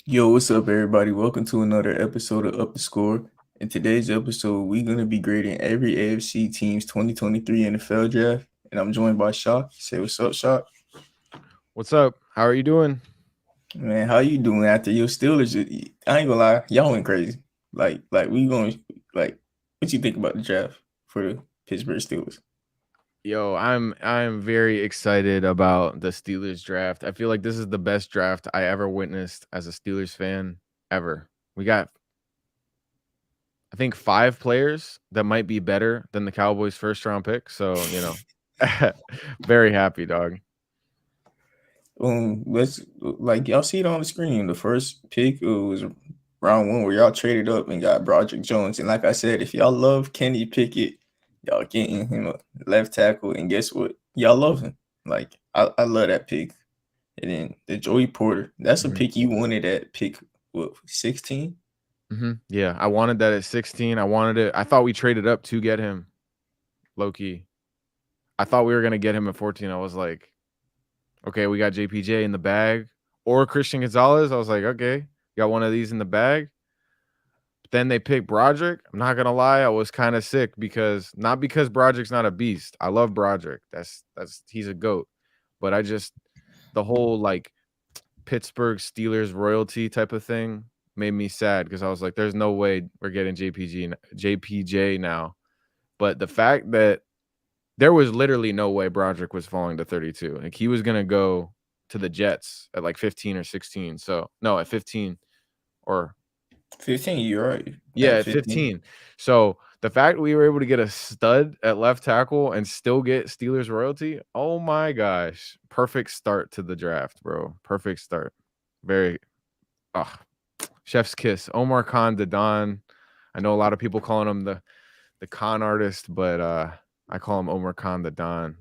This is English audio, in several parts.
Yo, what's up, everybody? Welcome to another episode of Up the Score. In today's episode, we're going to be grading every AFC team's 2023 NFL draft. And I'm joined by Shock. Say what's up, Shock. What's up? How are you doing? Man, how you doing after your Steelers? I ain't gonna lie, y'all went crazy. We going like, what you think about the draft for the Pittsburgh Steelers? Yo, I'm very excited about the Steelers draft. I feel like this is the best draft I ever witnessed as a Steelers fan ever. We got I think 5 players that might be better than the Cowboys first round pick. So, very happy, dog. Let's like y'all see it on the screen. The first pick was round one where y'all traded up and got Broderick Jones. And like I said, if y'all love Kenny Pickett, y'all getting him a left tackle. And guess what? Y'all love him. Like I love that pick. And then the Joey Porter, that's a Mhm. pick you wanted at pick 16? Yeah, I wanted that at 16. I wanted it. I thought we traded up to get him. Low key. I thought we were going to get him at 14. I was like, okay, we got JPJ in the bag or Christian Gonzalez. I was like, okay, got one of these in the bag. But then they picked Broderick. I'm not gonna lie, I was kind of sick not because Broderick's not a beast. I love Broderick. That's he's a goat. But I just the whole like Pittsburgh Steelers royalty type of thing made me sad because I was like, there's no way we're getting JPJ now. But the fact that there was literally no way Broderick was falling to 32. Like he was gonna go to the Jets at like 15 or 16. So no, at 15 or 15, you're right. yeah, At at 15. 15. So the fact we were able to get a stud at left tackle and still get Steelers royalty, oh my gosh. Perfect start to the draft, bro. Perfect start. Very ah, chef's kiss. Omar Khan the Don. I know a lot of people calling him the con artist, but I call him Omar Khan the Don.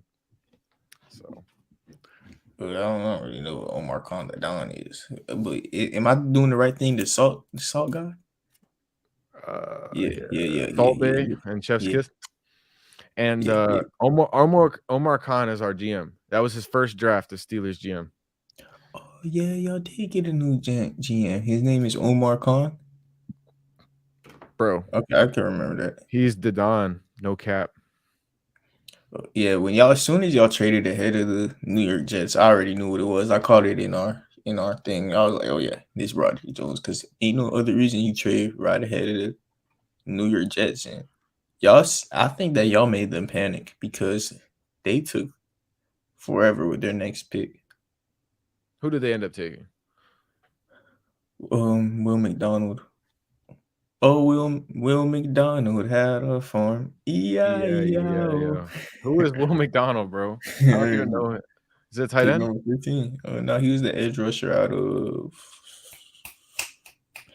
So But I don't really know what Omar Khan the Don is. But am I doing the right thing? The salt guy? Yeah, yeah, yeah, yeah, yeah, Salt yeah, Bay yeah, and Chef's yeah, Kiss. And yeah, yeah. Omar Khan is our GM. That was his first draft as Steelers GM. Oh yeah, y'all did get a new GM. His name is Omar Khan. Bro, Okay, I can remember that. he's the Don, no cap. Yeah, when y'all as soon as y'all traded ahead of the New York Jets, I already knew what it was. I caught it in our thing. I was like, oh yeah, this Roderick Jones, because ain't no other reason you trade right ahead of the New York Jets. And I think that y'all made them panic because they took forever with their next pick. Who did they end up taking? Will McDonald. Oh, Will McDonald had a farm. Yeah, E-I-E-I-O. yeah. Who is Will McDonald, bro? I don't even know it. Is it tight Pick end? number 15. No, he was the edge rusher out of.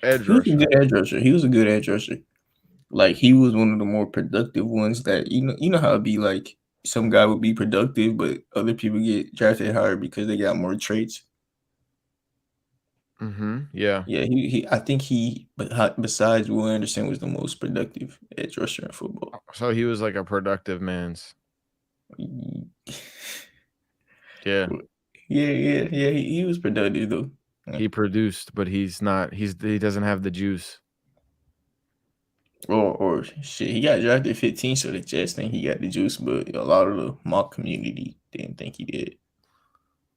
Edge He was a rusher. good edge rusher. He was a good edge rusher. Like he was one of the more productive ones that you know how it'd be like some guy would be productive, but other people get drafted higher because they got more traits. Yeah. Yeah, he I think besides Will Anderson was the most productive edge rusher in football. So he was like a productive man's. Yeah. Yeah, yeah, yeah. He was productive though. Yeah. He produced, but he doesn't have the juice. Or shit, he got drafted 15, so the Jets think he got the juice, but a lot of the mock community didn't think he did.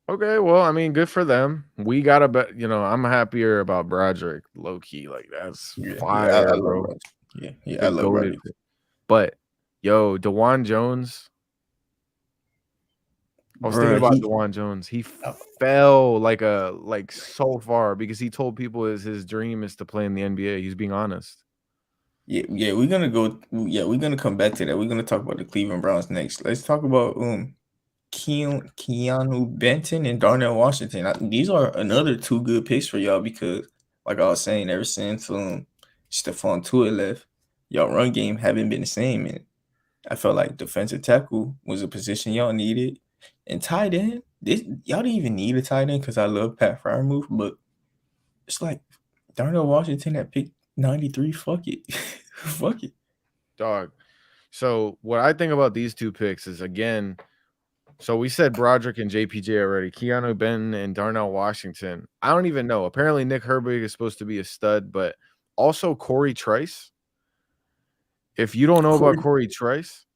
Okay, well, I mean, good for them. We got a bet. I'm happier about Broderick, low key. Like that's Yeah, yeah. I fire, love bro. Rodgers. Yeah, yeah. I The love goaded. Rodgers. But yo, Dewan Jones. I was thinking Bruh, about Dewan Jones. He uh, fell like so far because he told people his dream is to play in the NBA. He's being honest. yeah, yeah. We're gonna go. Yeah, we're gonna come back to that. We're gonna talk about the Cleveland Browns next. Let's talk about Keanu Benton and Darnell Washington. These are another two good picks for y'all because, like I was saying, ever since Stephon Tuitt left, y'all run game haven't been the same. And I felt like defensive tackle was a position y'all needed, and tight end. This y'all didn't even need a tight end because I love Pat Fryermuth, but it's like Darnell Washington at pick 93. Fuck it, fuck it. Dog. So what I think about these two picks is again, So we said Broderick and JPJ already. Keanu Benton and Darnell Washington. I don't even know. Apparently Nick Herbig is supposed to be a stud, but also Corey Trice. If you don't know about Corey Trice,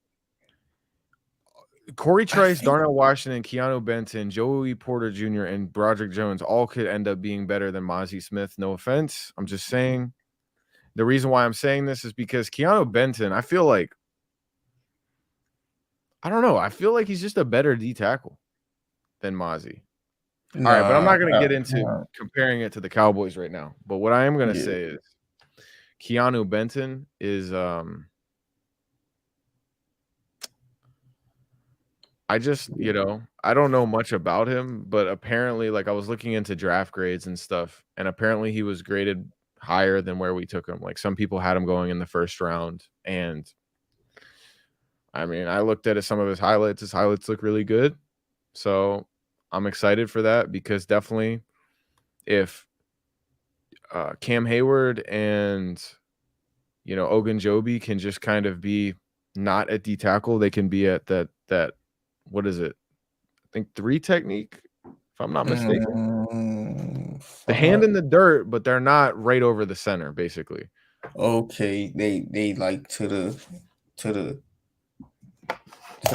Darnell Washington, Keanu Benton, Joey Porter Jr., and Broderick Jones all could end up being better than Mozzie Smith. No offense. I'm just saying. The reason why I'm saying this is because Keanu Benton, I feel like, I don't know. I feel like he's just a better D tackle than Mozzie. All right, but I'm not going to get into comparing it to the Cowboys right now. But what I am going to say is Keanu Benton is I just, I don't know much about him, but apparently, like, I was looking into draft grades and stuff, and apparently he was graded higher than where we took him. Like, some people had him going in the first round, and I mean, I looked at some of his highlights. His highlights look really good, so I'm excited for that because definitely if Cam Hayward and Ogunjobi can just kind of be not at D tackle, they can be at that what is it? I think 3 technique, if I'm not mistaken. The hand in the dirt, but they're not right over the center, basically. Okay, they like to the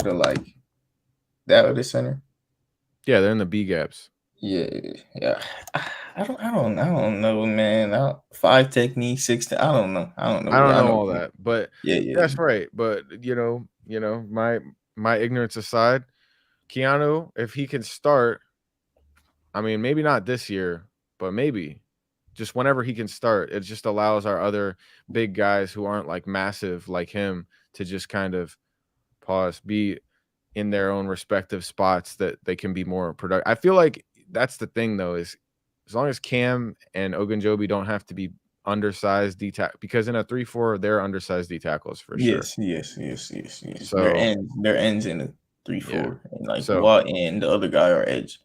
like that of the center. Yeah, they're in the B gaps. Yeah. I don't know, man. 5 technique, 6. I don't know. I don't know all that, but that's right. But my ignorance aside, Keanu, if he can start, I mean, maybe not this year, but maybe just whenever he can start, it just allows our other big guys who aren't like massive like him to just kind of be in their own respective spots that they can be more productive. I feel like that's the thing, though, is as long as Cam and Ogunjobi don't have to be undersized D tackle, because in a 3-4 they're undersized D tackles for sure. Yes. So their ends in a 3-4, and like Watt and the other guy are edge.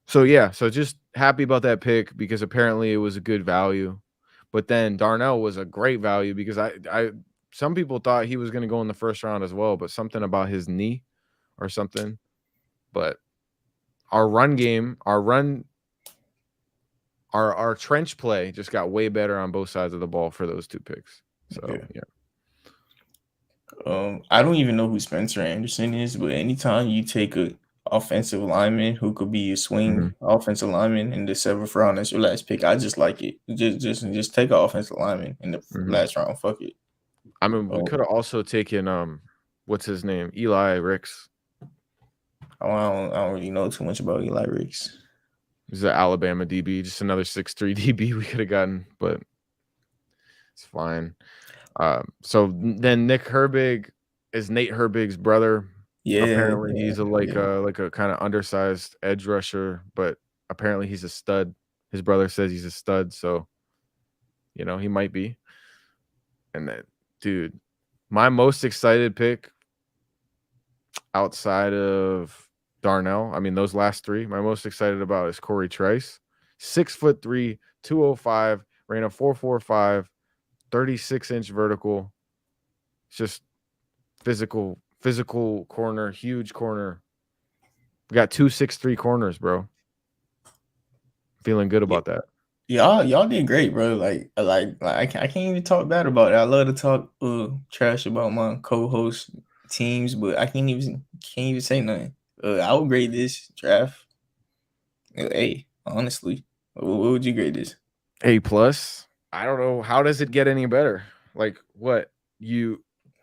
So so just happy about that pick because apparently it was a good value. But then Darnell was a great value because I some people thought he was going to go in the first round as well, but something about his knee or something. But our run game, our trench play just got way better on both sides of the ball for those 2 picks. So I don't even know who Spencer Anderson is, but anytime you take a offensive lineman who could be a swing offensive lineman in the 7th round as your last pick, I just like it. Just take an offensive lineman in the last round. Fuck it. I mean, we could have also taken what's his name, Eli Ricks. I don't really know too much about Eli Ricks. He's an Alabama DB, just another 6'3" DB we could have gotten, but it's fine. So then Nick Herbig is Nate Herbig's brother. Yeah, apparently he's a kind of undersized edge rusher, but apparently he's a stud. His brother says he's a stud, so he might be. And that dude, my most excited pick outside of Darnell, I mean those last 3, my most excited about is Corey Trice. 6'3", 205, ran a 4.45, 36-inch vertical. It's just physical corner, huge corner. We got 2 6'3" corners, bro. Feeling good about that. Y'all did great, bro. Like I can't even talk bad about it. I love to talk trash about my co-host teams, but I can't even say nothing. I would grade this draft A. Honestly, what would you grade this? A+. I don't know. How does it get any better? Like what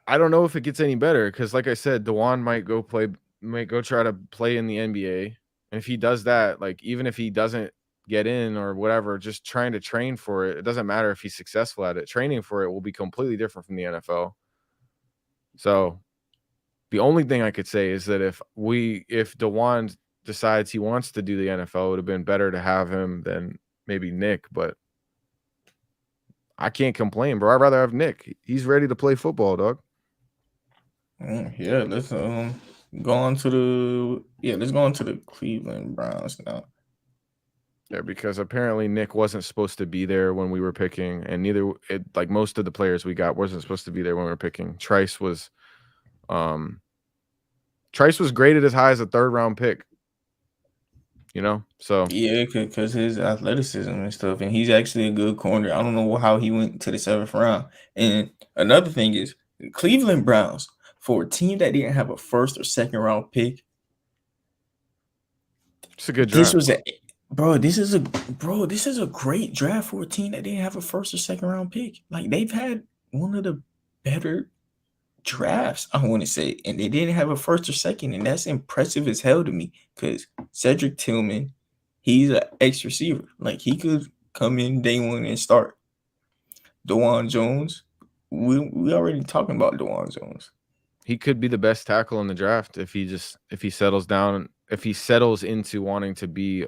I don't know if it gets any better because, like I said, Dewan might go try to play in the NBA, and if he does that, like even if he doesn't get in or whatever, just trying to train for it. It doesn't matter if he's successful at it. Training for it will be completely different from the NFL. So the only thing I could say is that if Dewan decides he wants to do the NFL, it would have been better to have him than maybe Nick, but I can't complain, bro. I'd rather have Nick. He's ready to play football, dog. Yeah, let's go on to the Cleveland Browns now. Yeah, because apparently Nick wasn't supposed to be there when we were picking, and like most of the players we got wasn't supposed to be there when we were picking. Trice was Trice was graded as high as a 3rd-round pick. So Yeah, because his athleticism and stuff, and he's actually a good corner. I don't know how he went to the 7th round. And another thing is, Cleveland Browns, for a team that didn't have a 1st or 2nd round pick, it's a good this draft. was a this is a great draft for a team that didn't have a 1st or 2nd round pick. Like, they've had one of the better drafts, I want to say, and they didn't have a 1st or 2nd, and that's impressive as hell to me. Because Cedric Tillman, he's an ex receiver. Like, he could come in day one and start. DeJuan Jones, we already talking about DeJuan Jones. He could be the best tackle in the draft if he settles down, if he settles into wanting to be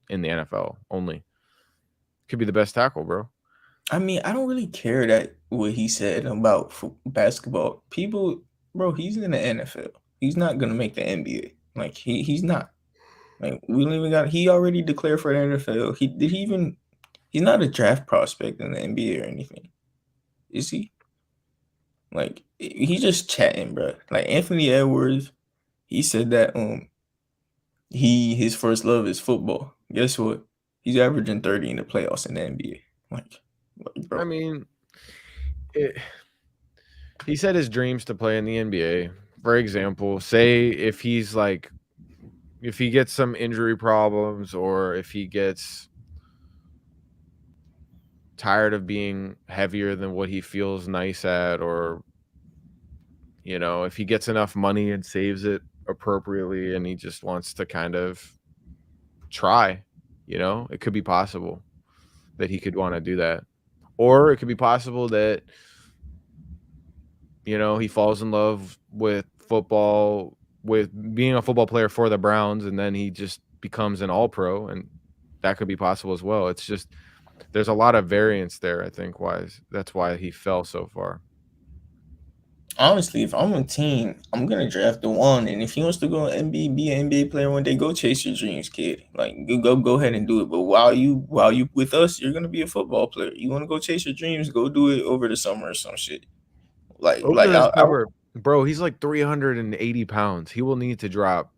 in the NFL only. Could be the best tackle, bro. I mean, I don't really care that what he said about basketball. People, bro, he's in the NFL. He's not gonna make the NBA. Like, he's not. Like, we don't even got. He already declared for the NFL. He's not a draft prospect in the NBA or anything. Is he? Like, he's just chatting, bro. Like, Anthony Edwards, he said that his first love is football. Guess what? He's averaging 30 in the playoffs in the NBA. Like, bro. I mean, he said his dreams to play in the NBA. For example, say if he gets some injury problems, or if he gets tired of being heavier than what he feels nice at, or if he gets enough money and saves it appropriately and he just wants to kind of try, it could be possible that he could want to do that. Or it could be possible that he falls in love with football, with being a football player for the Browns, and then he just becomes an all-pro, and that could be possible as well. It's just, there's a lot of variance there, I think, that's why he fell so far. Honestly, if I'm a team, I'm gonna draft DeJuan, and if he wants to go NBA, be an NBA player one day, go chase your dreams, kid. Like, go ahead and do it. But while you with us, you're gonna be a football player. You want to go chase your dreams, go do it over the summer or some shit. Over the summer, bro, he's like 380 pounds. He will need to drop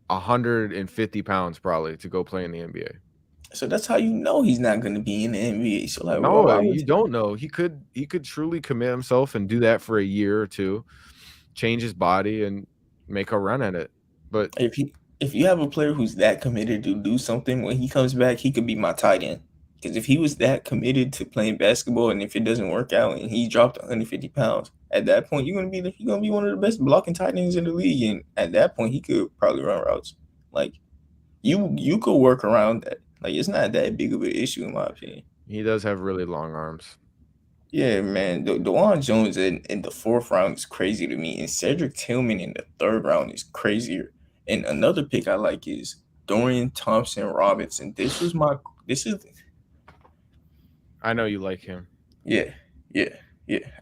150 pounds probably to go play in the NBA. So that's how you know he's not going to be in the NBA. So, like, no, you don't know. He could truly commit himself and do that for a year or two, change his body and make a run at it. But if you have a player who's that committed to do something, when he comes back, he could be my tight end. Because if he was that committed to playing basketball, and if it doesn't work out and he dropped 150 pounds, at that point you're gonna be one of the best blocking tight ends in the league. And at that point, he could probably run routes. Like, you could work around that. Like, it's not that big of an issue in my opinion. He does have really long arms. Yeah, man. DeJuan Jones in the 4th round is crazy to me, and Cedric Tillman in the 3rd round is crazier. And another pick I like is Dorian Thompson-Robinson. I know you like him. Yeah.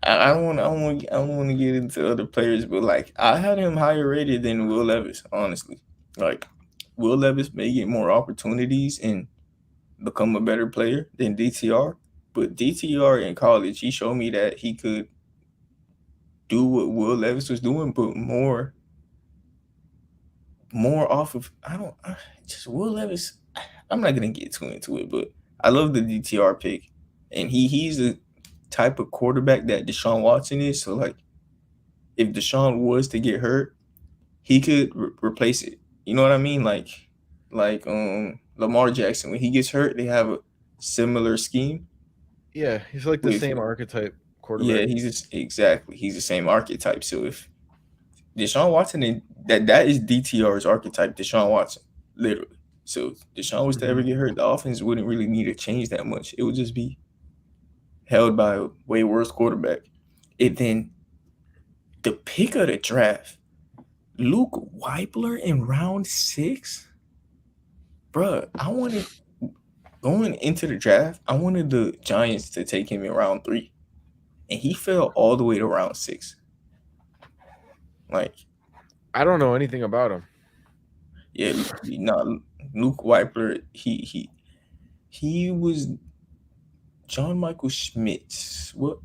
I don't want to get into other players, but like, I had him higher rated than Will Levis, honestly. Like, Will Levis may get more opportunities and become a better player than DTR, but DTR in college, he showed me that he could do what Will Levis was doing, but more off of just Will Levis. I'm not gonna get too into it, but I love the DTR pick, and he's the type of quarterback that Deshaun Watson is. So, like, if Deshaun was to get hurt, he could replace it. You know what I mean? Like Lamar Jackson, when he gets hurt, they have a similar scheme. Yeah, he's like the same archetype quarterback. Yeah, he's the same archetype. So if Deshaun Watson, that is DTR's archetype, Deshaun Watson, literally. So if Deshaun was to ever get hurt, the offense wouldn't really need to change that much. It would just be held by a way worse quarterback. And then the pick of the draft, Luke Weipler in round 6. Bruh, going into the draft, I wanted the Giants to take him in round 3. And he fell all the way to round 6. Like, I don't know anything about him. Yeah, Luke Weipler, he was John Michael Schmitz. What?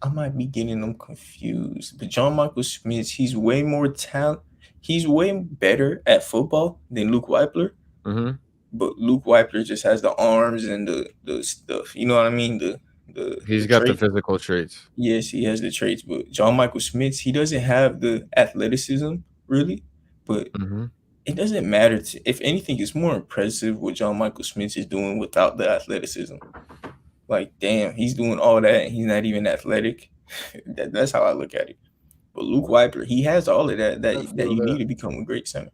I might be getting them confused. But John Michael Schmitz, he's way more talent. he's way better at football than Luke Weipler. Mm-hmm. But Luke Weipler just has the arms and the stuff. You know what I mean? The He's got the trait. physical traits. Yes, he has the traits. But John Michael Smith, he doesn't have the athleticism really. But Mm-hmm. it doesn't matter. If anything, it's more impressive what John Michael Smith is doing without the athleticism. Like, damn, he's doing all that and he's not even athletic. That's how I look at it. But Luke Weipler, he has all of that I that feel you need that. to become a great center.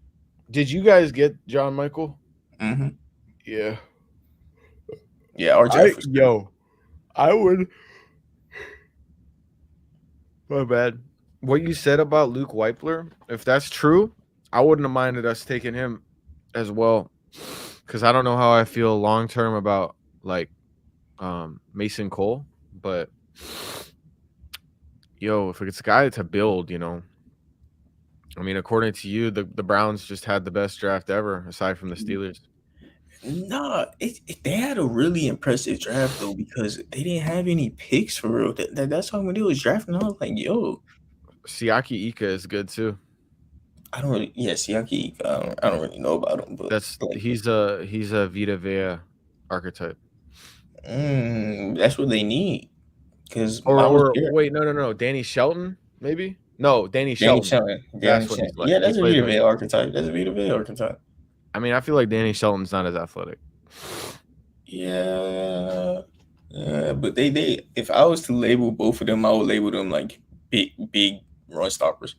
Did you guys get John Michael? Hmm. Yeah. Yeah, our draft was great. I would. My bad. What you said about Luke Weipler, if that's true, I wouldn't have minded us taking him as well. Because I don't know how I feel long term about like Mason Cole, but if it's a guy to build, I mean, according to you, the Browns just had the best draft ever, aside from the Steelers. Nah, they had a really impressive draft though because they didn't have any picks for real. That's why when they was drafting, I was like, yo, Siaki Ika is good too. I don't really, yeah, Siaki, I don't really know about him, but That's like, he's a Vita Vea archetype. that's what they need because Or Miles or Garrett, wait, no. Danny Shelton, maybe? No, Danny Danny Shelton. Shelton, Danny That's what Shelton. he's like. Yeah, He that's a plays Vita wing. Vea archetype. That's a Vita Vea archetype. I mean, I feel like Danny Shelton's not as athletic. Yeah, yeah, but they if I was to label both of them, I would label them like big run stoppers.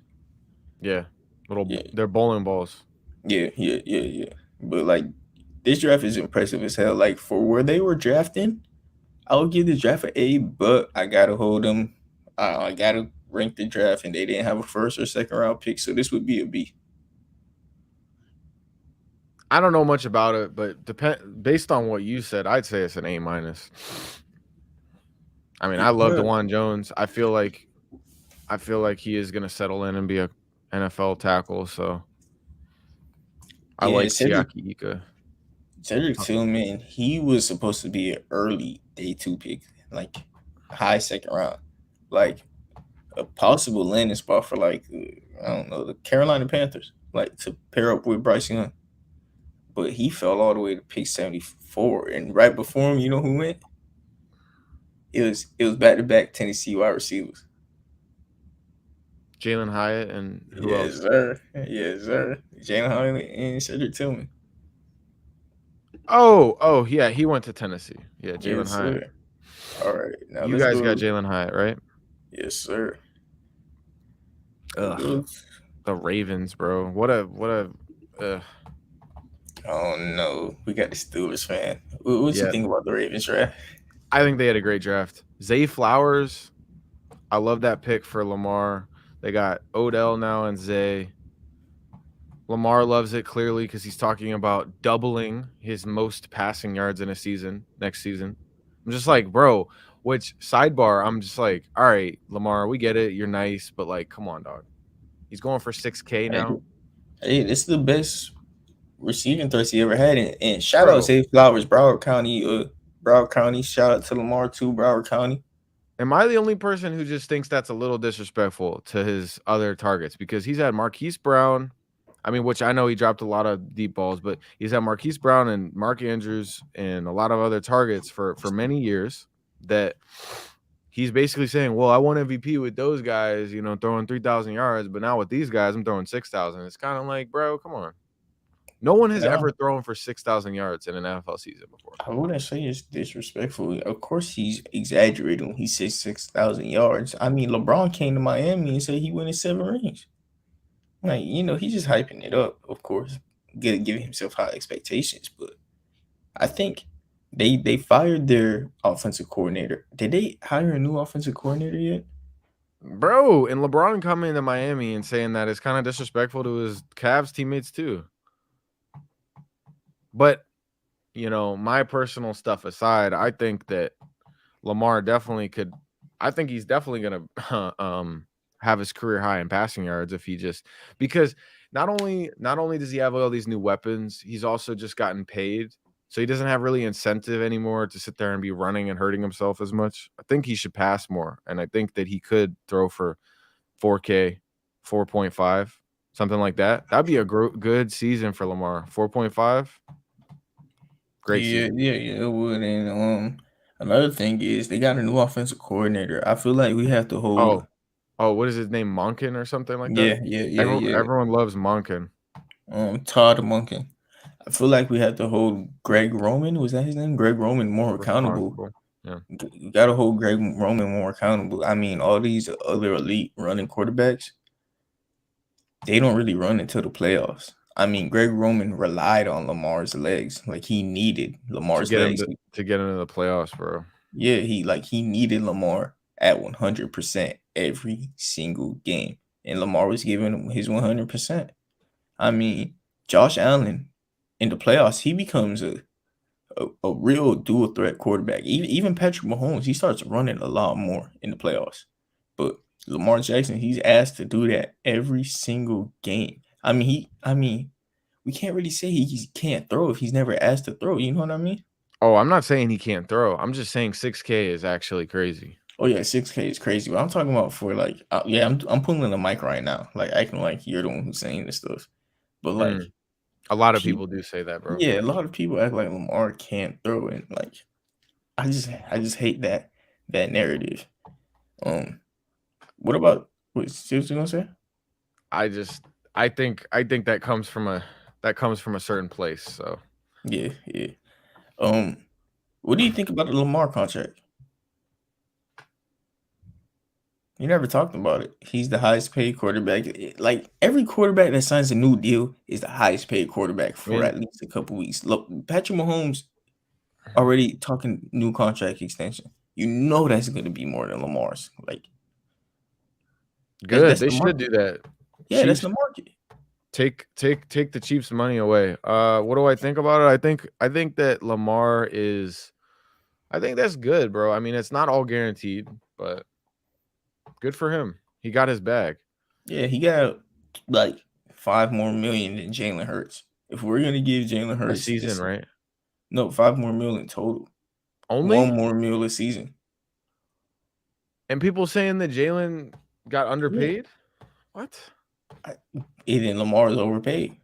Yeah. Yeah, They're bowling balls. yeah. But like this draft is impressive as hell. Like for where they were drafting, I would give the draft an A, but I gotta hold them. I gotta rank the draft, and they didn't have a first or second round pick, so this would be a B. I don't know much about it, but based on what you said, I'd say it's an A minus. I mean, I love Yeah, DeJuan Jones. I feel like he is gonna settle in and be a NFL tackle. So I yeah. like Siaki Ika. Cedric Tillman, he was supposed to be an early day 2 pick, like high second round, like a possible landing spot for like I don't know the Carolina Panthers, like to pair up with Bryce Young. But he fell all the way to pick 74, and right before him, you know who went? It was back to back Tennessee wide receivers. Jalen Hyatt and who Yes, else? sir. Yes, sir. Jalen Hurley and Cedric Tillman. Oh, yeah, he went to Tennessee. Yeah, Jalen Yes, Hyatt. sir. All right, now You let's guys got go. Jalen Hyatt, right? Yes, sir. Let's Ugh, go. the Ravens, bro. What a. Oh no, we got the Steelers fan. What you Yeah, think about the Ravens draft? I think they had a great draft. Zay Flowers, I love that pick for Lamar. They got Odell now and Zay. Lamar loves it clearly because he's talking about doubling his most passing yards in a season next season. I'm just like, bro, which sidebar, I'm just like, all right, Lamar, we get it. You're nice, but like, come on, dog. He's going for 6K Hey, now. hey, this is the best receiving threats he ever had, and shout out Bro, Zay Flowers, Broward County, Broward County. Shout out to Lamar too, Broward County. am I the only person who just thinks that's a little disrespectful to his other targets? Because he's had Marquise Brown. I mean, which I know he dropped a lot of deep balls, but he's had Marquise Brown and Mark Andrews and a lot of other targets for many years that he's basically saying, well, I won MVP with those guys, throwing 3,000 yards, but now with these guys, I'm throwing 6,000. It's kind of like, bro, come on. No one has No, ever thrown for 6,000 yards in an NFL season before. I wouldn't say it's disrespectful. Of course, he's exaggerating when he says 6,000 yards. I mean, LeBron came to Miami and said he winning 7 rings. Like, he's just hyping it up, of course, giving himself high expectations. But I think they fired their offensive coordinator. Did they hire a new offensive coordinator yet? Bro, and LeBron coming to Miami and saying that is kind of disrespectful to his Cavs teammates too. But, my personal stuff aside, I think that Lamar definitely could. I think he's definitely going to have his career high in passing yards if he just because not only does he have all these new weapons, he's also just gotten paid. So he doesn't have really incentive anymore to sit there and be running and hurting himself as much. I think he should pass more. And I think that he could throw for 4K, 4.5. something like that. That'd be a good season for Lamar. 4.5, great Yeah, season. it would. And another thing is they got a new offensive coordinator. I feel like we have to hold. What is his name? Monken or something like that? Yeah. Everyone loves Monken. Todd Monken. I feel like we have to hold Greg Roman. Was that his name? Greg Roman more accountable. Responsible. Yeah. You got to hold Greg Roman more accountable. I mean, all these other elite running quarterbacks, they don't really run until the playoffs. I mean, Greg Roman relied on Lamar's legs. Like he needed To Lamar's get him legs. to get into the playoffs, bro. Yeah, he needed Lamar at 100% every single game. And Lamar was giving him his 100%. I mean, Josh Allen in the playoffs, he becomes a real dual threat quarterback. Even Patrick Mahomes, he starts running a lot more in the playoffs. But Lamar Jackson, he's asked to do that every single game. I mean, we can't really say he can't throw if he's never asked to throw. You know what I mean? Oh, I'm not saying he can't throw. I'm just saying 6K is actually crazy. Oh yeah, 6K is crazy. But I'm talking about for like, I'm pulling the mic right now, like acting like you're the one who's saying this stuff. But like, A lot of people people, do say that, bro. yeah, a lot of people act like Lamar can't throw, and like, I just hate that narrative. What about what you gonna say? I think that comes from a certain place. So Yeah. Um, what do you think about the Lamar contract? You never talked about it. He's the highest paid quarterback. Like every quarterback that signs a new deal is the highest paid quarterback I for mean, at least a couple weeks. Look, Patrick Mahomes already talking new contract extension. You know that's going to be more than Lamar's. Like good. that's They the should market. do that. Yeah, that's Chiefs the market. take the Chiefs money away. What do I think about it? I think that Lamar is I think that's good, bro. I mean, it's not all guaranteed, but good for him. He got his bag. Yeah, he got like 5 more million than Jalen Hurts. If we're gonna give Jalen A Hurts season, this, right? no, 5 more million total. Only? 1 more mil a season. And people saying that Jalen got Yeah, underpaid? What? even Lamar's overpaid.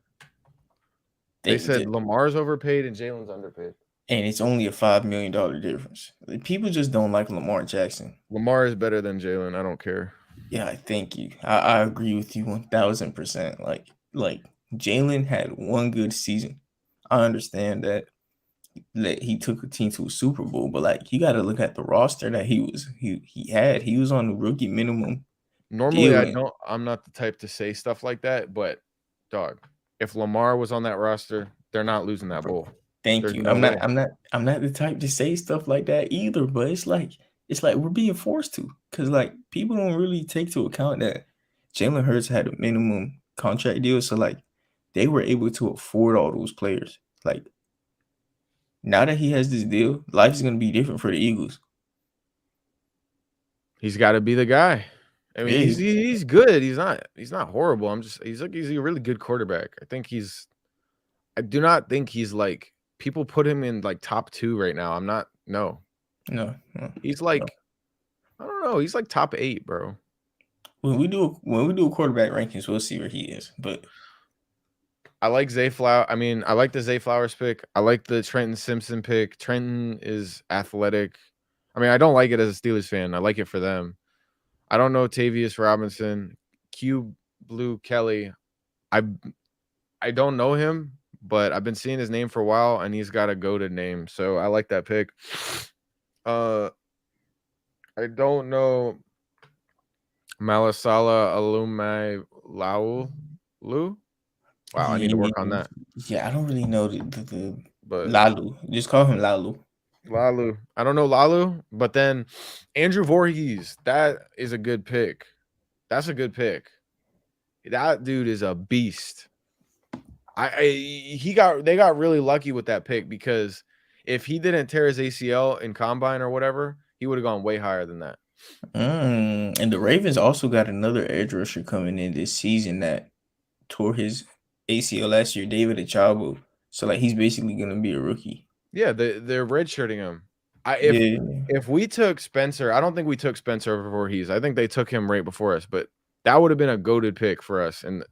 They They said just, Lamar's overpaid and Jalen's underpaid. and it's only a $5 million difference. People just don't like Lamar Jackson. Lamar is better than Jalen. I don't care. Yeah, I thank you. I agree with you 1000%. Like Jalen had one good season. I understand that he took a team to a Super Bowl, but like you got to look at the roster that he had. He was on the rookie minimum Normally, deal. And I'm not the type to say stuff like that, but dog, if Lamar was on that roster, they're not losing that bowl. thank There's you. no way. I'm not the type to say stuff like that either. But it's like we're being forced to, because like people don't really take to account that Jalen Hurts had a minimum contract deal, so like they were able to afford all those players. Like now that he has this deal, life is gonna be different for the Eagles. He's got to be the guy. I mean, Yeah, he's good. He's not horrible. He's a really good quarterback. I do not think he's like people put him in like top 2 right now. I'm not no. no. He's like I don't know. He's like top 8, bro. When we do quarterback rankings, we'll see where he is. But I like Zay Flower. I mean, I like the Zay Flowers pick. I like the Trenton Simpson pick. Trenton is athletic. I mean, I don't like it as a Steelers fan. I like it for them. I don't know Tavius Robinson, Q Blue Kelly. I I don't know him, but I've been seeing his name for a while, and he's got a goated name, so I like that pick. I don't know Malasala Alumai Wow, I need to yeah, work on that. yeah, I don't really know the But Lalu. Just call him Lalu. Lalu. I don't know Lalu, but then Andrew Voorhees, that is a good pick. That's a good pick. That dude is a beast. They got really lucky with that pick because if he didn't tear his ACL in combine or whatever, he would have gone way higher than that. And the Ravens also got another edge rusher coming in this season that tore his ACL last year, David Achabo. So like he's basically gonna be a rookie. Yeah, they're redshirting him. Yeah, If we took Spencer, I don't think we took Spencer over Voorhees. I think they took him right before us, but that would have been a goated pick for us. And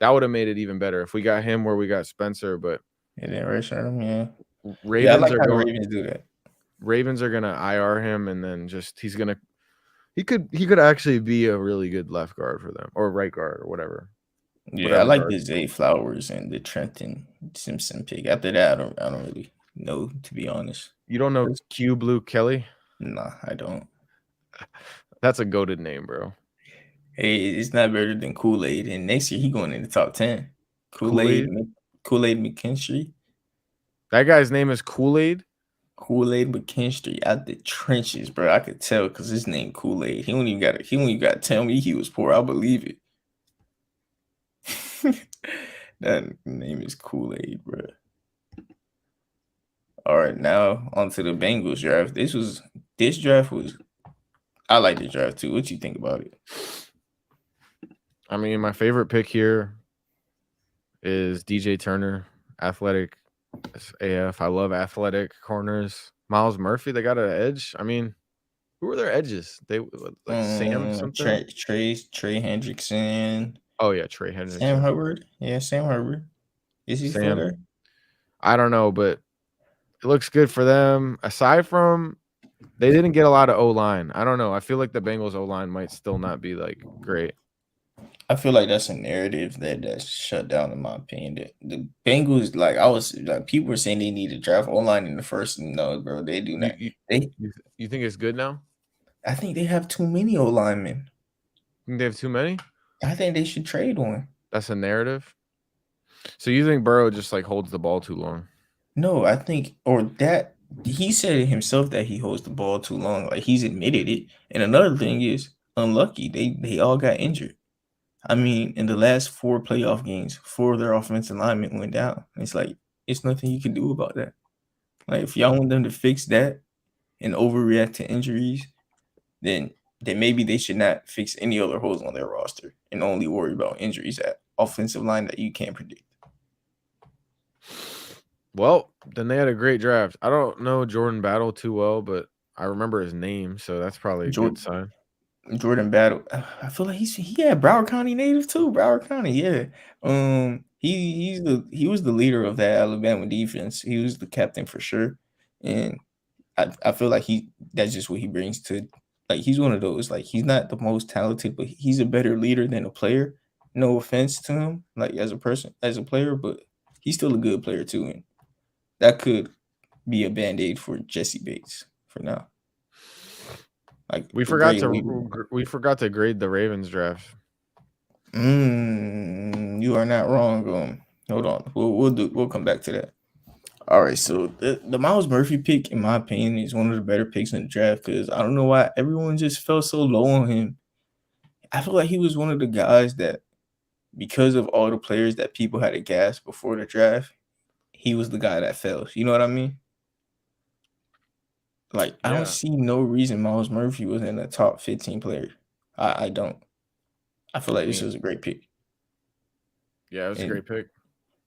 That would have made it even better if we got him where we got Spencer. But And then redshirt him, yeah. Yeah, I Ravens like are how the going. Ravens do that. Ravens are gonna IR him, and then just he could actually be a really good left guard for them or right guard or Yeah, I whatever like guard. the Zay Flowers and the Trenton Simpson pick. After that, I don't really know, to be honest. You don't know Q Blue Kelly? Nah, I don't. That's a goated name, bro. Hey, it's not better than Kool-Aid. And next year he going in the top 10. Kool-Aid, Kool-Aid. Kool-Aid McKinstry. That guy's name is Kool-Aid. Kool-Aid McKinstry out the trenches, bro. I could tell because his name Kool-Aid. He don't even got to tell me he was poor. I'll believe it. That name is Kool-Aid, bro. All right, now onto the Bengals draft. This draft was I like the draft too. What you think about it? I mean, my favorite pick here is DJ Turner, athletic AF. I love athletic corners. Miles Murphy, they got an edge. I mean, who are their edges? They like Sam something. Trey Hendrickson. Oh yeah, Trey Sam Hendrickson. Hubbard. Yeah, Sam Hubbard. Is he still Sam. there? I don't know, but it looks good for them. Aside from they didn't get a lot of O-line. I don't know. I feel like the Bengals O-line might still not be like great. I feel like that's a narrative that's shut down, in my opinion. The Bengals, like I was like, people were saying they need to draft online in the first. No, bro, they do not. You, They, you think it's good now? I think they have too many O linemen. Think they have too many? I think they should trade one. That's a narrative. So you think Burrow just like holds the ball too long? No, I think, or that he said it himself that he holds the ball too long. Like he's admitted it. And another thing is unlucky. They all got injured. I mean, in the last 4 playoff games, 4 of their offensive linemen went down. It's like it's nothing you can do about that. Like if y'all want them to fix that and overreact to injuries, then maybe they should not fix any other holes on their roster and only worry about injuries at offensive line that you can't predict. Well, then they had a great draft. I don't know Jordan Battle too well, but I remember his name, so that's probably a good sign. Jordan Battle. I feel like he had Broward County native too. Broward County, yeah. He was the leader of that Alabama defense. He was the captain for sure, and I feel like that's just what he brings to. Like he's one of those. Like he's not the most talented, but he's a better leader than a player. No offense to him, like as a person, as a player, but he's still a good player too, and that could be a band-aid for Jesse Bates for now. Like we forgot to grade the Ravens draft. You are not wrong. Hold on, we'll come back to that. All right, so the Miles Murphy pick, in my opinion, is one of the better picks in the draft because I don't know why everyone just felt so low on him. I feel like he was one of the guys that, because of all the players that people had to gas before the draft, he was the guy that fell. You know what I mean? Like, I don't see no reason Miles Murphy was in the top 15 player. I don't. I feel like this was a great pick. Yeah, it was a great pick.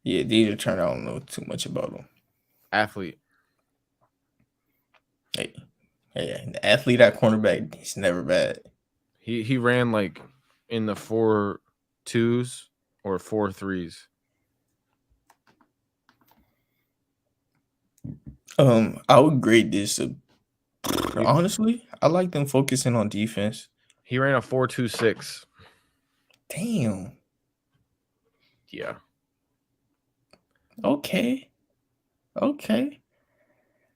Yeah, DJ Turner, I don't know too much about him. Athlete. Hey, the athlete at cornerback, he's never bad. He ran like in the 4.2s or 4.3s. I would grade this. Honestly, I like them focusing on defense. He ran a 4.26. Damn. Yeah. Okay.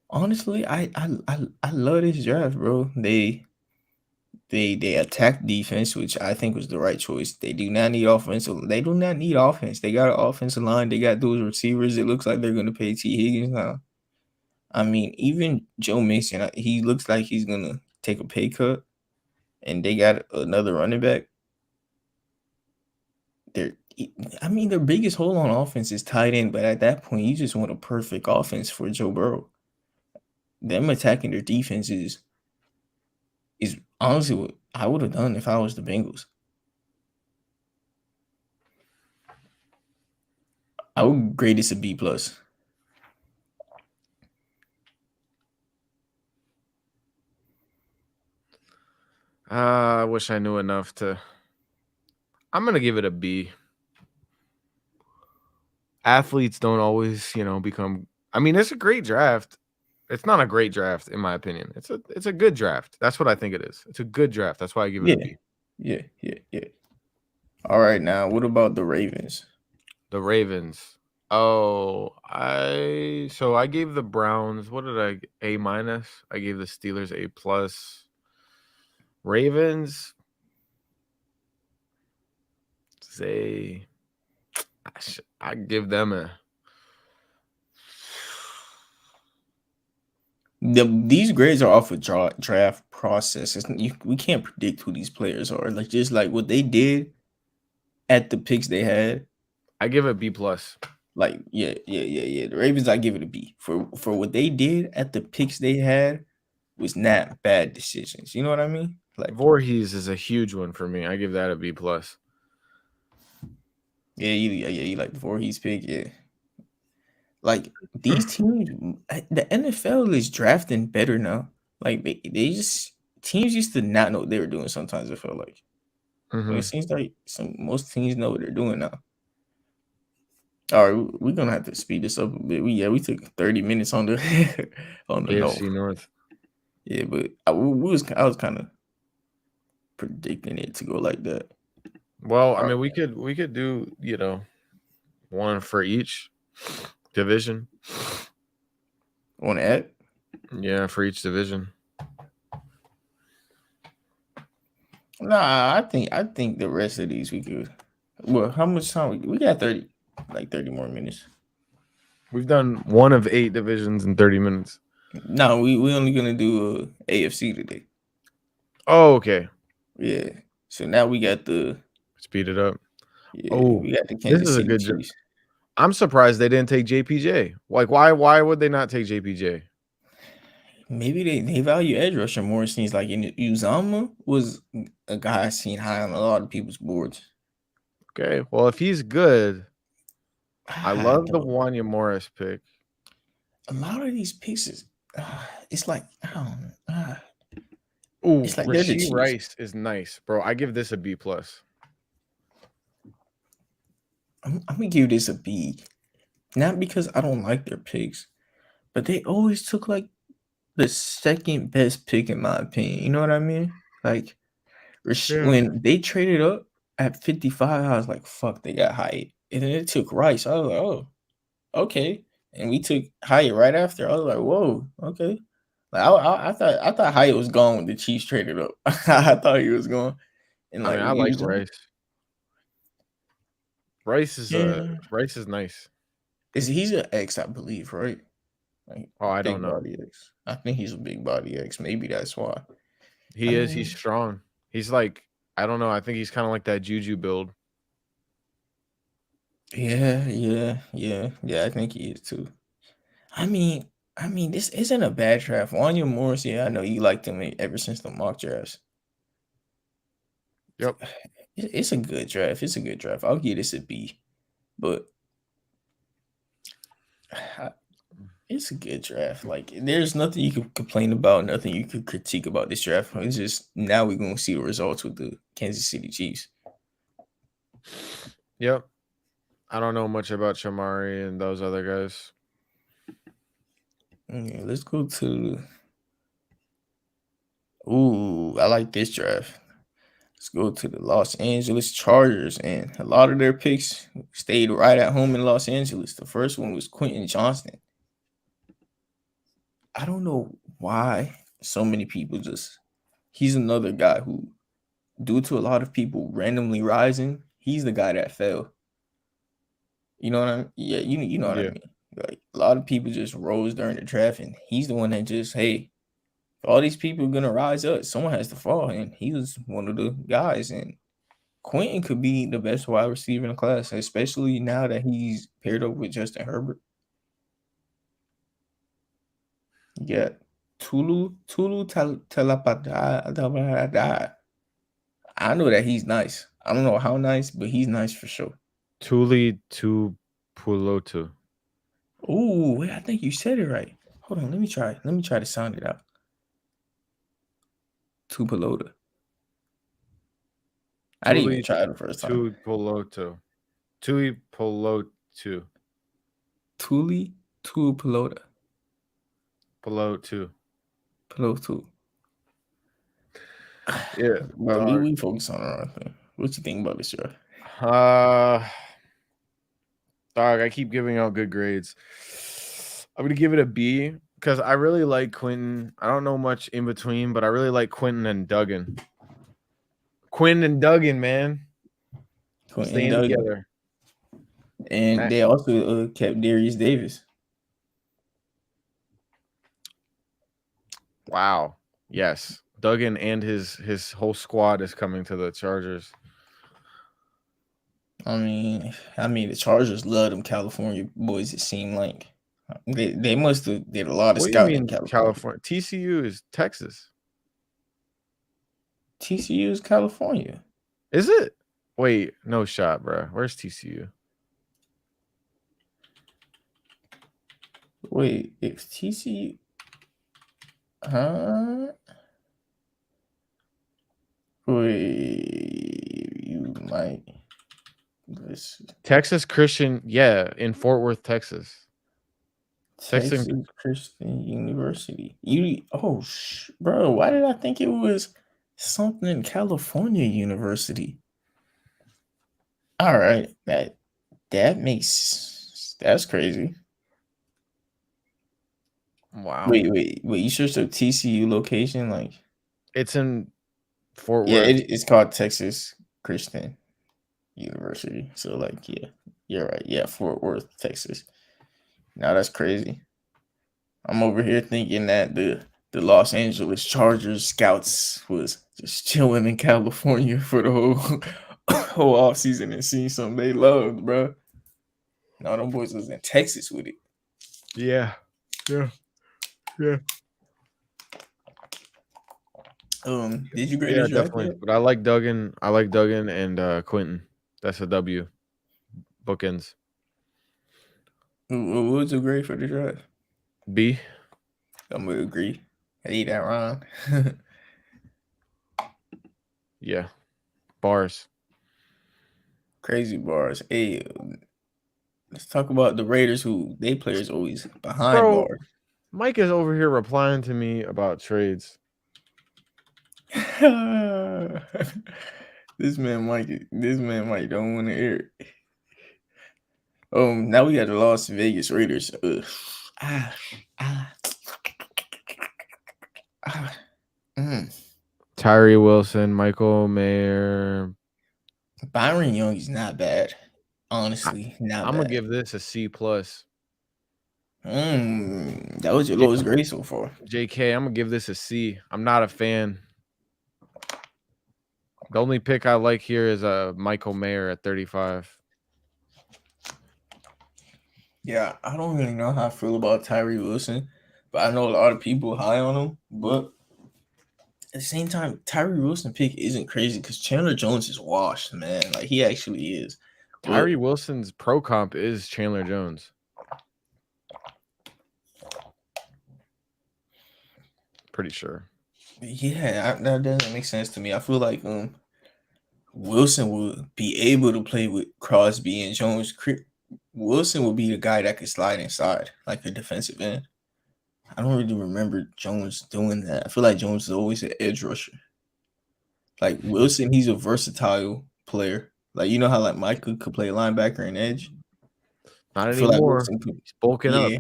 Honestly, I love this draft, bro. They attack defense, which I think was the right choice. They do not need offense. They do not need offense. They got an offensive line. They got those receivers. It looks like they're going to pay T. Higgins now. I mean, even Joe Mixon, he looks like he's going to take a pay cut. And they got another running back. Their biggest hole on offense is tight end, but at that point, you just want a perfect offense for Joe Burrow. Them attacking their defense is honestly what I would have done if I was the Bengals. I would grade this a B+. I wish I knew enough to. I'm gonna give it a B. athletes don't always, become. I mean, it's a great draft. It's not a great draft in my opinion. It's a good draft. That's what I think it is. It's a good draft. That's why I give it a Yeah, B. yeah. All right, now what about the Ravens? The Ravens. Oh, I gave the Browns. What did A minus? I gave the Steelers A plus. Ravens. Say I give them a. These grades are off a draft process. We can't predict who these players are. Like just like what they did at the picks they had. I give it B plus. Like yeah. The Ravens, I give it a B for what they did at the picks they had was not bad decisions. You know what I mean? Like Voorhees is a huge one for me. I give that a B plus. you like before he's pick, yeah. Like these teams, the NFL is drafting better now. Like they just teams used to not know what they were doing. Sometimes I feel like, but it seems like most teams know what they're doing now. All right, we're gonna have to speed this up a bit. We took 30 minutes on the on the North. AFC North. Yeah, but I was kind of predicting it to go like that. Well, I All mean, we could do one for each division. right, on that. Yeah, for each division. Nah, I think the rest of these we could. Well, how much time we got? 30, like 30 more minutes. We've done one of 8 divisions in 30 minutes. No, we only gonna do AFC today. Oh, okay. Yeah. So now we got the Speed it up. we got the This Kansas is a City good. Chiefs. I'm surprised they didn't take JPJ. Like, why would they not take JPJ? Maybe they value edge rusher more. It seems like Uzama was a guy I seen high on a lot of people's boards. Okay, well, if he's good, I I love the don't. Wanya Morris pick. A lot of these pieces, it's like I don't. Ooh, It's like they're the Rasheed Chiefs. Rice is nice, bro. I give this a B plus. I'm gonna give this a B, not because I don't like their picks, but they always took like the second best pick in my opinion. You know what I mean? Like Yeah. when they traded up at 55, I was like, "Fuck, they got Hyatt," and then it took Rice. I was like, "Oh, okay," and we took Hyatt right after. I was like, "Whoa, okay." Like I thought Hyatt was gone when the Chiefs traded up. I thought he was gone, and I like mean, I we like used him. Rice. Yeah, Rice is nice. he's an X, I believe, right? Like Oh, I don't big know. body X. I think he's a big body X. Maybe that's why. I He is. He's mean, strong. He's like, I don't know. I think he's kind of like that Juju build. yeah. I think he is too. This isn't a bad draft. Wanya Morris, yeah, I know you liked him ever since the mock drafts. Yep. It's a good draft. It's a good draft. I'll give this a B, but it's a good draft. Like, there's nothing you can complain about, nothing you could critique about this draft. It's just now we're gonna see the results with the Kansas City Chiefs. Yep. I don't know much about Shamari and those other guys. Yeah, let's go to. Ooh, I like this draft. Let's go to the Los Angeles Chargers, and a lot of their picks stayed right at home in Los Angeles. The first one was Quentin Johnston. I don't know why so many people just. He's another guy who, due to a lot of people randomly rising, he's the guy that fell. You know what I mean? Yeah, you know what I Yeah. mean. Like a lot of people just rose during the draft, and he's the one that just hey, if all these people are gonna rise up, someone has to fall, and he was one of the guys. And Quentin could be the best wide receiver in the class, especially now that he's paired up with Justin Herbert. Yeah, Tulu Talapada. I know that he's nice. I don't know how nice, but he's nice for sure. Tuli Tupulotu. Ooh, wait, I think you said it right. Hold on, let me try. Let me try to sound it out. Tupelota. I didn't even Tuli try it the first time. Tupulotu. Tui Polotu. Tuli Pelota. Below 2. Pelota. Yeah, Bro, dog. we focus on the wrong thing. What you think about this, bro? Dog, I keep giving out good grades. I'm gonna give it a B because I really like Quentin. I don't know much in between, but I really like Quentin and Duggan. Quinn and Duggan, man, Quentin staying Duggan. together. And Matt, they also kept Darius Davis. wow. Yes, Duggan and his whole squad is coming to the Chargers. I mean, the Chargers love them California boys. It seemed like they must have did a lot of What do you scouting in mean California. California? TCU is Texas. TCU is California. Is it? Wait, no shot, bro. Where's TCU? Wait, it's TCU. Huh? Wait, you might. Listen. Texas Christian, yeah, in Fort Worth, Texas. Texas Christian University. Bro, why did I think it was something in California University? All right, that's crazy. Wow. Wait. You searched up TCU location? Like, It's in Fort yeah, Worth. it's called Texas Christian University. So, like, yeah, you're right. Yeah, Fort Worth, Texas. Now that's crazy. I'm over here thinking that the Los Angeles Chargers scouts was just chilling in California for the whole off season and seeing something they loved, bro. No, them boys was in Texas with it. Yeah. Did you grade Yeah, this draft definitely. yet? But I like Duggan. I like Duggan and Quentin. That's a W. Bookends. What was the grade for the draft? B. I'm gonna agree. I need that wrong. Yeah. Bars. Crazy bars. Hey, let's talk about the Raiders, who they players always behind Bro, bars. Mike is over here replying to me about trades. This man Mike don't want to air it. Now we got the Las Vegas Raiders. Tyree Wilson, Michael Mayer. Byron Young is not bad. Honestly, not I'm bad. gonna give this a C plus. That was your lowest grade so far. JK, I'm gonna give this a C. I'm not a fan. The only pick I like here is Michael Mayer at 35. Yeah, I don't really know how I feel about Tyree Wilson, but I know a lot of people high on him. But at the same time, Tyree Wilson pick isn't crazy because Chandler Jones is washed, man. Like, he actually is. Tyree Wilson's pro comp is Chandler Jones. Pretty sure. Yeah, that doesn't make sense to me. I feel like Wilson would be able to play with Crosby and Jones. Wilson would be the guy that could slide inside, like a defensive end. I don't really remember Jones doing that. I feel like Jones is always an edge rusher. Like Wilson, he's a versatile player. Like, you know how like Michael could play linebacker and edge? Not I feel like anymore. Wilson could, He's bulking up.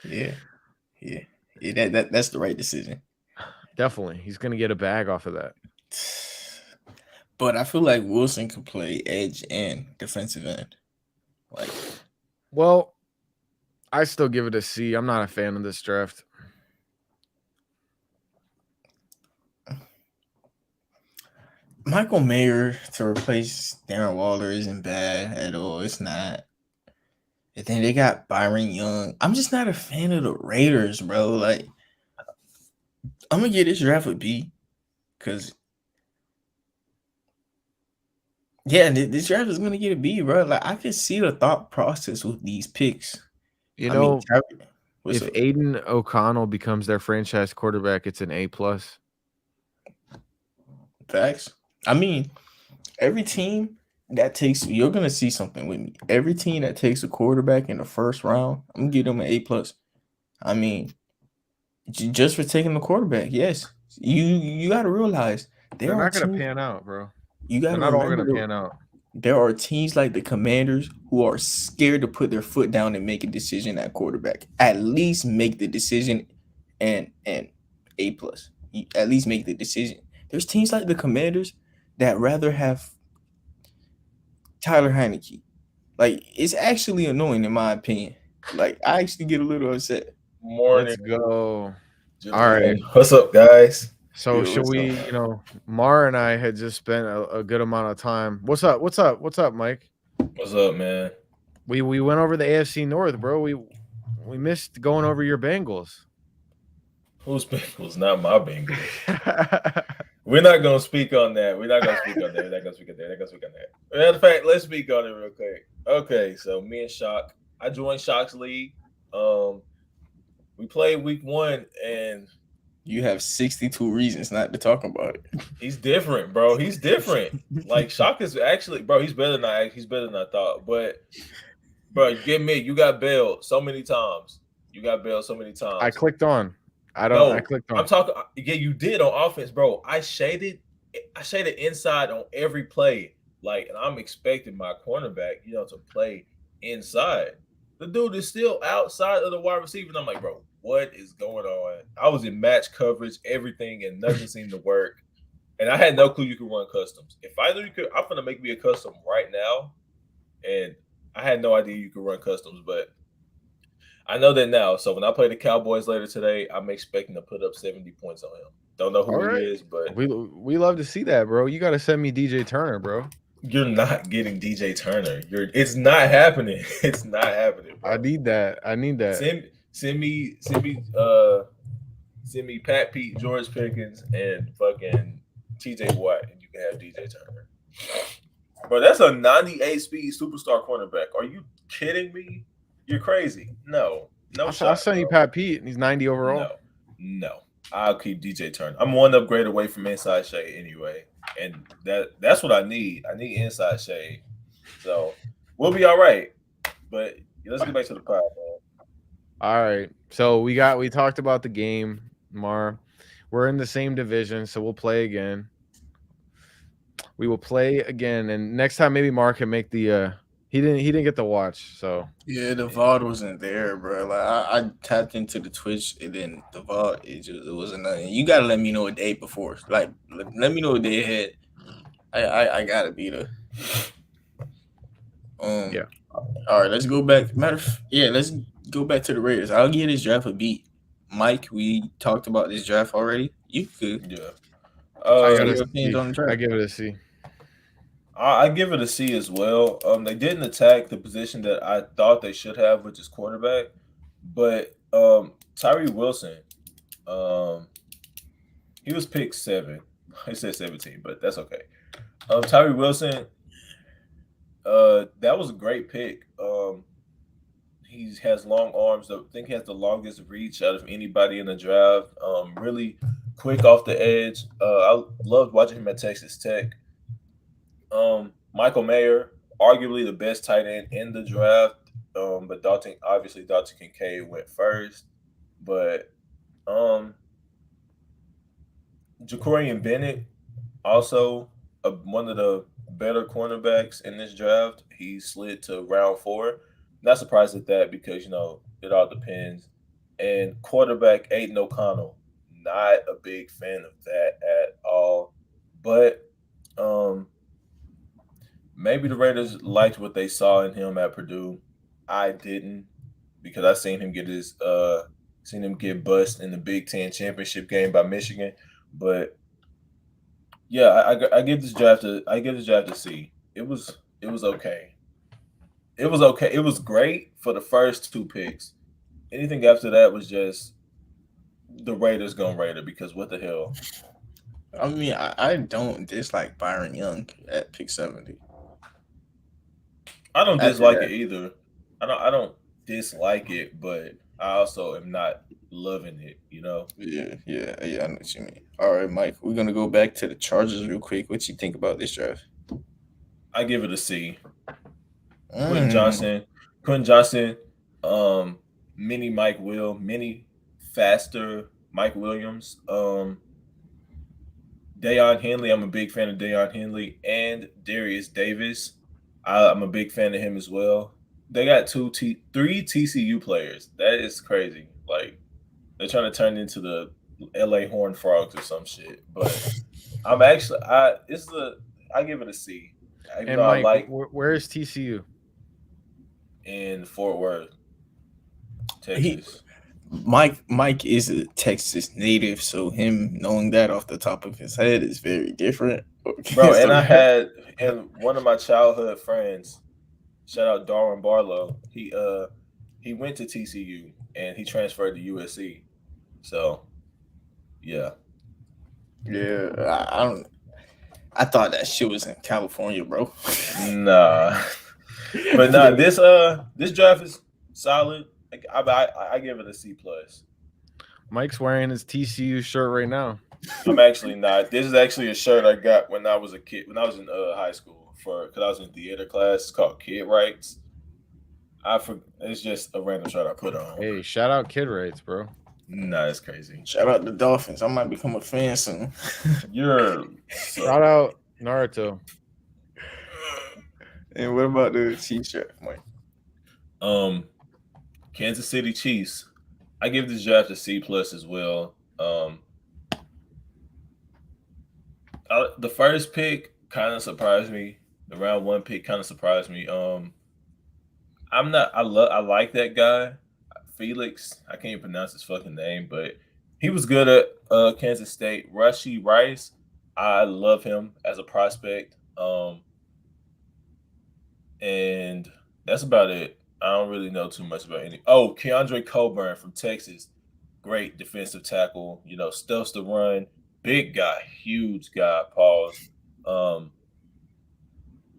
Yeah. That's the right decision. Definitely. He's gonna get a bag off of that. But I feel like Wilson could play edge and defensive end. Like, well, I still give it a C. I'm not a fan of this draft. Michael Mayer to replace Darren Waller isn't bad at all. It's not. And then they got Byron Young. I'm just not a fan of the Raiders, bro. Like, I'm gonna get this draft a B, because this draft is gonna get a B, bro. Like, I can see the thought process with these picks. You I know, mean, if Aiden O'Connell becomes their franchise quarterback, it's an A plus. Facts. I mean, every team you're gonna see something with me. Every team that takes a quarterback in the first round, I'm gonna give them an A+. I mean, just for taking the quarterback, yes. You got to realize They're there are not gonna teams. pan out, bro. You got They're to not all remember gonna pan out. there are teams like the Commanders who are scared to put their foot down and make a decision at quarterback. At least make the decision, and A+. At least make the decision. There's teams like the Commanders that rather have Tyler Heineke. Like, it's actually annoying in my opinion. Like, I actually get a little upset. Morning, Let's go. All right. gentlemen. What's up, guys? So Yo, should what's up, we, man? Mar and I had just spent a good amount of time. What's up? What's up? What's up, Mike? What's up, man? We went over the AFC North, bro. We missed going over your Bengals. Whose Bengals? Not my Bengals. We're not gonna speak on that. We're not gonna speak on that. We're not gonna speak on that. We're not gonna speak on that. Matter of fact, let's speak on it real quick. Okay, so me and Shock, I joined Shock's league. We played week 1, and You have 62 reasons not to talk about it. he's different, bro. He's different. Like Shock is actually, bro. He's better than I thought. But, bro, get me. You got bailed so many times. I clicked on. No, I clicked on. I'm talking. Yeah, you did on offense, bro. I shaded inside on every play. Like, and I'm expecting my cornerback, to play inside. The dude is still outside of the wide receiver. And I'm like, bro, what is going on? I was in match coverage, everything, and nothing seemed to work. And I had no clue you could run customs. If I knew you could, I'm gonna make me a custom right now. And I had no idea you could run customs, but I know that now. So when I play the Cowboys later today, I'm expecting to put up 70 points on him. Don't know who he is, but we love to see that, bro. You got to send me DJ Turner, bro. you're not getting DJ Turner. It's not happening. It's not happening, bro. I need that. Send me Pat Pete, George Pickens, and fucking TJ Watt, and you can have DJ Turner. Bro, that's a 98 speed superstar cornerback. Are you kidding me? You're crazy. No I'll shot. send you Bro. Pat Pete, and he's 90 overall. No. I'll keep DJ Turner. I'm one upgrade away from inside shade anyway, and that's what I need. I need inside shade, so we'll be all right. But let's get back to the pod, man. All right. So we talked about the game, Mar. We're in the same division, so we'll play again. We will play again, and next time maybe Mark can make the. He didn't get to watch, so Yeah, the VOD wasn't there, bro. Like I tapped into the Twitch and then the VOD it wasn't nothing. You gotta let me know a day before. Like let me know a day ahead. I gotta be there. Yeah. All right, let's go back. Let's go back to the Raiders. I'll give this draft a beat. Mike, we talked about this draft already. You could. Yeah. I give it a C. I give it a C as well. They didn't attack the position that I thought they should have, which is quarterback. But Tyree Wilson, he was picked 7. I said 17, but that's okay. Tyree Wilson, that was a great pick. He has long arms. I think he has the longest reach out of anybody in the draft. Really quick off the edge. I loved watching him at Texas Tech. Michael Mayer, arguably the best tight end in the draft. But Dalton Kincaid went first. But Jacorian Bennett, also one of the better cornerbacks in this draft. He slid to round 4. Not surprised at that because, it all depends. And quarterback Aiden O'Connell, not a big fan of that at all. But maybe the Raiders liked what they saw in him at Purdue. I didn't, because I seen him get bust in the Big Ten championship game by Michigan. But yeah, I give this draft a C. It was okay. It was okay. It was great for the first 2 picks. Anything after that was just the Raiders gonna Raider, because what the hell? I mean, I don't dislike Byron Young at pick 70. I don't dislike it either. I don't dislike it, but I also am not loving it, Yeah, I know what you mean. All right, Mike, we're gonna go back to the Chargers real quick. What you think about this draft? I give it a C. Quentin Mm. Johnson. Quentin Johnson. Mini Mike Will. Mini faster Mike Williams. Deion Henley. I'm a big fan of Deion Henley and Darius Davis. I'm a big fan of him as well. They got three TCU players. That is crazy. Like they're trying to turn into the LA Horned Frogs or some shit. But I'm actually I give it a C. Even And though I Mike, like where is TCU? in Fort Worth, He Texas. Mike is a Texas native, so him knowing that off the top of his head is very different. Bro, and So, I had and one of my childhood friends, shout out Darwin Barlow, he went to TCU and he transferred to USC. So yeah. yeah, I don't. I thought that shit was in California, bro. Nah. But nah, this draft is solid. I give it a C plus. Mike's wearing his TCU shirt right now. I'm actually not. This is actually a shirt I got when I was a kid, when I was in high school because I was in theater class. It's called Kid Rights. It's just a random shirt I put on. Hey, shout out Kid Rights, bro. Nah, it's crazy. Shout out the Dolphins. I might become a fan soon. Shout out Naruto. And what about the Chiefs draft, Mike? Kansas City Chiefs. I give this draft a C plus as well. The first pick kind of surprised me. The round one pick kind of surprised me. I like that guy, Felix. I can't even pronounce his fucking name, but he was good at Kansas State. Rashee Rice. I love him as a prospect. And that's about it. I don't really know too much about any. Oh, Keandre Coburn from Texas. Great defensive tackle. Stuffs the run. Big guy, huge guy. Pause.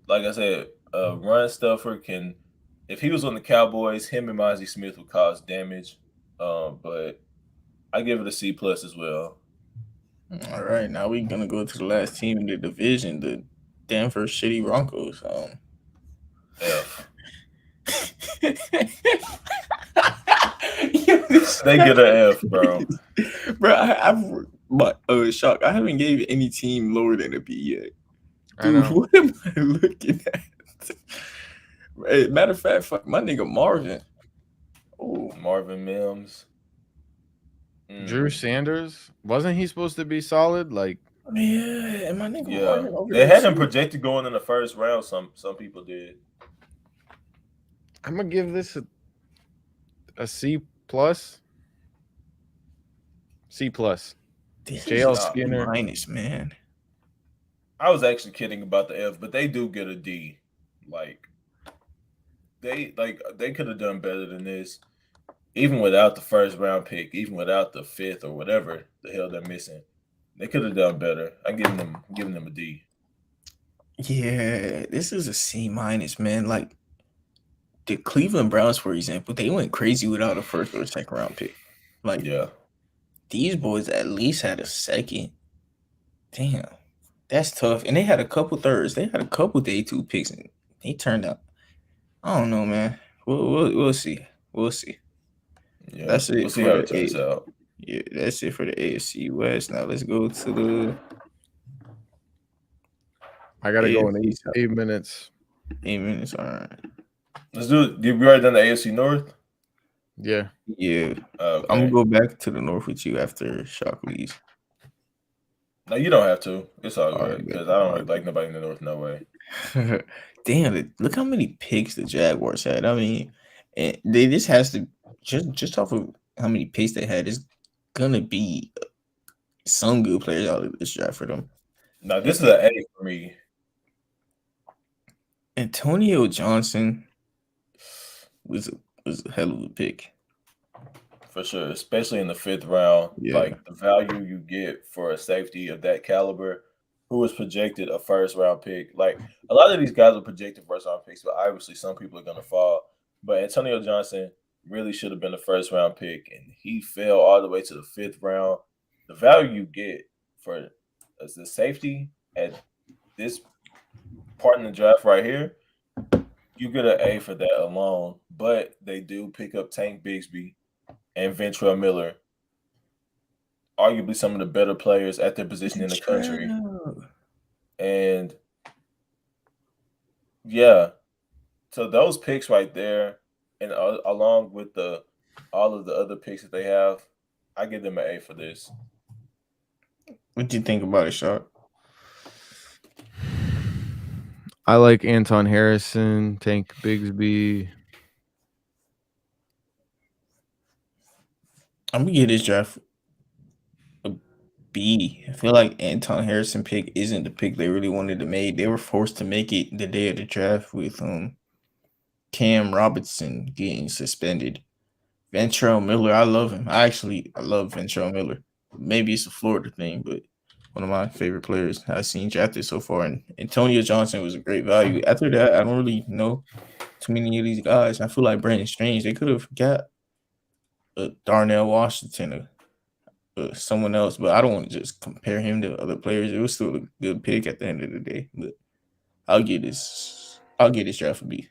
Like I said, run stuffer can. If he was on the Cowboys, him and Mozzie Smith would cause damage. But I give it a C plus as well. All right, now we're gonna go to the last team in the division, the Denver Shitty Broncos. F. Yo, They get an F, bro. Bro, but shock. I haven't gave any team lower than a B yet. I know. What am I looking at? Hey, matter of fact, fuck my nigga Marvin. Oh, Marvin Mims. Drew Sanders, wasn't he supposed to be solid? Like, yeah, and my nigga Marvin over they there had him too. projected going in the first round. Some people did. I'm gonna give this a C plus. C plus. This JL is a Skinner. minus, man. I was actually kidding about the F, but they do get a D. Like they could have done better than this, even without the first round pick, even without the fifth or whatever the hell they're missing. They could have done better. I'm giving them a D. Yeah, this is a C minus, man. Like the Cleveland Browns, for example, they went crazy without a first or second round pick. Like, Yeah, these boys at least had a second. Damn, that's tough. And they had a couple thirds. They had a couple day two picks, and they turned out. I don't know, man. We'll see. We'll see. yeah. That's it We'll see for how the it turns out. Yeah, that's it for the AFC West. Now let's go to the I gotta go in AFC South. 8 minutes. 8 minutes. All right. Let's do it. Did we already done the AFC North? Yeah. Yeah. Okay. I'm gonna go back to the North with you after Shock leaves. No, you don't have to. It's all All good right, because I don't really like nobody in the North. No way. Damn, look how many picks the Jaguars had. I mean, they just has to just off of how many picks they had. It's gonna be some good players out of this draft for them. No, this is an A for me. Antonio Johnson was a hell of a pick. For sure, especially in the fifth round. Yeah. Like the value you get for a safety of that caliber who was projected a first round pick. Like a lot of these guys are projected first round picks, but obviously some people are gonna fall. But Antonio Johnson really should have been a first round pick, and he fell all the way to the fifth round. The value you get for as a safety at this part in the draft right here, you get an A for that alone. But they do pick up Tank Bigsby and Ventrell Miller, arguably some of the better players at their position in the country. And yeah, so those picks right there, and along with all of the other picks that they have, I give them an A for this. What do you think about it, Sharp? I like Anton Harrison, Tank Bigsby. I'm gonna give this draft a B. I feel like Anton Harrison pick isn't the pick they really wanted to make. They were forced to make it the day of the draft with Cam Robinson getting suspended. Ventrell Miller, I love him. I love Ventrell Miller. Maybe it's a Florida thing, but one of my favorite players I've seen drafted so far. And Antonio Johnson was a great value. After that, I don't really know too many of these guys. I feel like Brandon Strange, they could have got Darnell Washington or someone else, but I don't want to just compare him to other players. It was still a good pick at the end of the day. But I'll get this draft a B.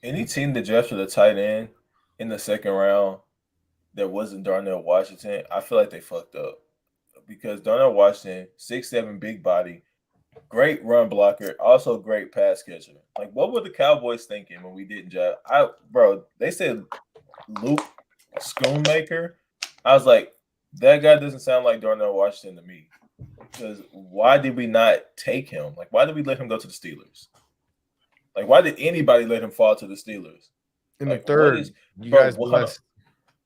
Any team that drafted a tight end in the second round that wasn't Darnell Washington, I feel like they fucked up. Because Darnell Washington, 6'7", big body, great run blocker, also great pass catcher. Like, what were the Cowboys thinking when we didn't draft? They said Luke Schoonmaker. I was like, that guy doesn't sound like Darnell Washington to me. Because why did we not take him? Like, why did we let him go to the Steelers? Like, why did anybody let him fall to the Steelers? In like, the third,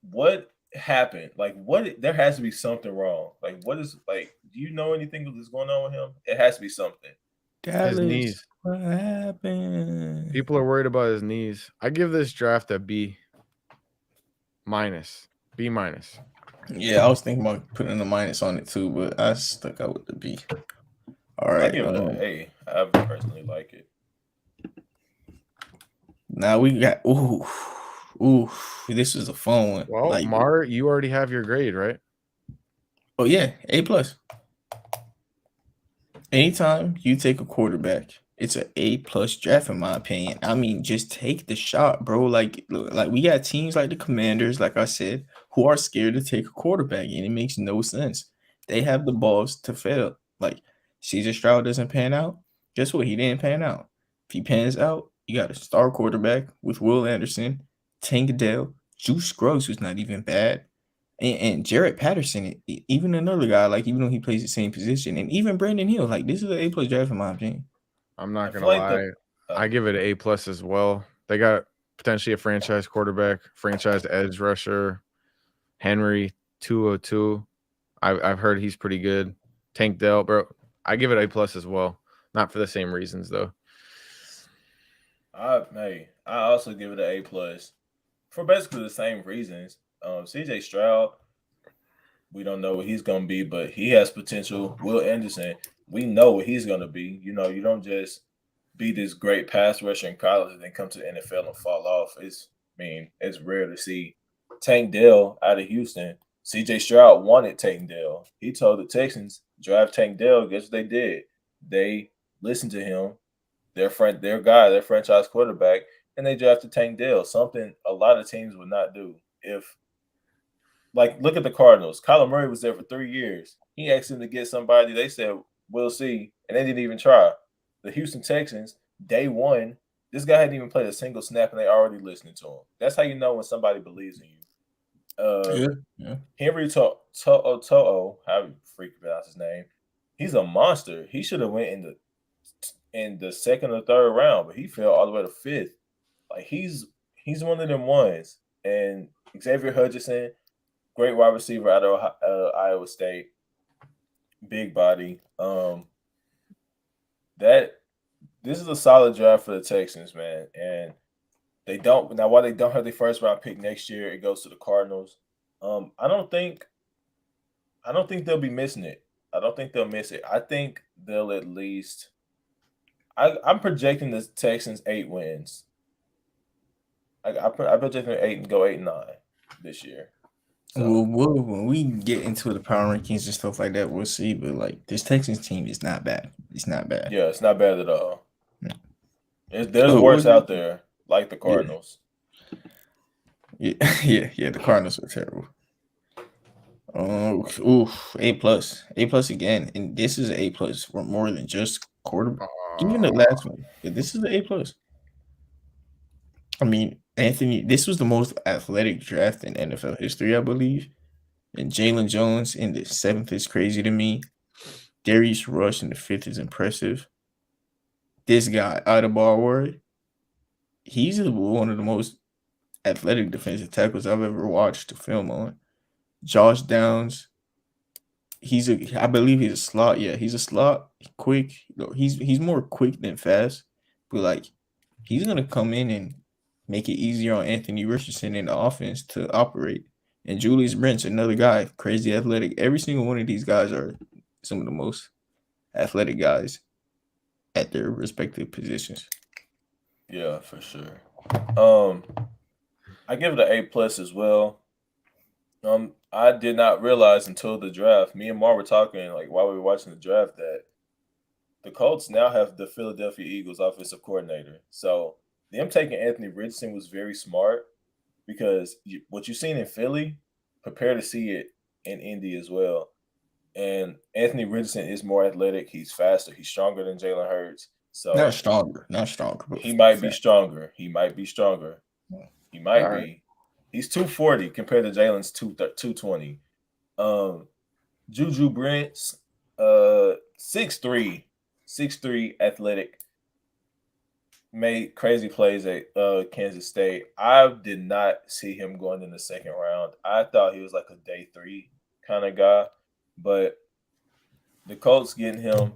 what happened? Like, there has to be something wrong. Like, do you know anything that's going on with him? It has to be something. His knees. What happened? People are worried about his knees. I give this draft a B minus. B minus. Yeah, I was thinking about putting a minus on it too, but I stuck out with the B. All right. I give it an A. I personally like it. Now we got this was a fun one. Well, like, Mar, you already have your grade, right? Oh yeah, A+. Anytime you take a quarterback, it's an A+ draft in my opinion. I mean, just take the shot, bro. Like we got teams like the Commanders, like I said, who are scared to take a quarterback, and it makes no sense. They have the balls to fail. Like CJ Stroud doesn't pan out. Guess what? He didn't pan out. If he pans out, you got a star quarterback with Will Anderson, Tank Dell, Juice Scruggs, who's not even bad. And Jarrett Patterson, even another guy, like even though he plays the same position, and even Brandon Hill, like this is an A+ draft in my opinion. I'm not gonna lie, I give it an A+ as well. They got potentially a franchise quarterback, franchise edge rusher, Henry 202. I've heard he's pretty good. Tank Dell, bro. I give it A+ as well. Not for the same reasons though. I also give it an A+ for basically the same reasons. CJ Stroud, we don't know what he's going to be, but he has potential. Will Anderson, we know what he's going to be. You know, you don't just be this great pass rusher in college and then come to the NFL and fall off. It's rare to see. Tank Dell out of Houston. CJ Stroud wanted Tank Dell. He told the Texans, draft Tank Dell. Guess what they did? They listened to him, their franchise quarterback, and they drafted Tank Dell, something a lot of teams would not do. Look at the Cardinals. Kyler Murray was there for 3 years. He asked them to get somebody. They said, we'll see. And they didn't even try. The Houston Texans, day one, this guy hadn't even played a single snap, and they already listening to him. That's how you know when somebody believes in you. Henry To'o, how you freaking pronounce his name? He's a monster. He should have went in the second or third round, but he fell all the way to fifth. Like he's one of them ones. And Xavier Hutchinson, great wide receiver out of Iowa State, big body. This is a solid draft for the Texans, man. And while they don't have their first round pick next year, it goes to the Cardinals. I don't think they'll be missing it. I don't think they'll miss it. I think they'll at least. I'm projecting the Texans 8 wins. I project them 8 and go 8-9 this year. So When we get into the power rankings and stuff like that, we'll see. But like this Texans team is not bad. It's not bad. yeah, it's not bad at all. No. There's worse out there, like the Yeah. Cardinals. Yeah, yeah. The Cardinals are terrible. A plus again, and this is an A+ for more than just quarterback. Even the last one, but this is an A+. I mean, Anthony, this was the most athletic draft in NFL history, I believe. And Jalen Jones in the 7th is crazy to me. Darius Rush in the 5th is impressive. This guy, Ward, he's one of the most athletic defensive tackles I've ever watched a film on. Josh Downs, I believe he's a slot. Yeah, he's a slot, quick. He's more quick than fast, but like he's gonna come in and make it easier on Anthony Richardson in the offense to operate. And Julius Brents, another guy, crazy athletic. Every single one of these guys are some of the most athletic guys at their respective positions. Yeah, for sure. I give it an A+ as well. I did not realize until the draft. Me and Mar were talking like while we were watching the draft that the Colts now have the Philadelphia Eagles offensive coordinator. So them taking Anthony Richardson was very smart because what you've seen in Philly, prepare to see it in Indy as well. And Anthony Richardson is more athletic. He's faster. He's stronger than Jalen Hurts. So Not stronger. But he might be stronger. He might be. All right. He's 240 compared to Jalen's 220. Juju Brents, 6'3", athletic, made crazy plays at Kansas State. I did not see him going in the second round. I thought he was like a day 3 kind of guy, but the Colts getting him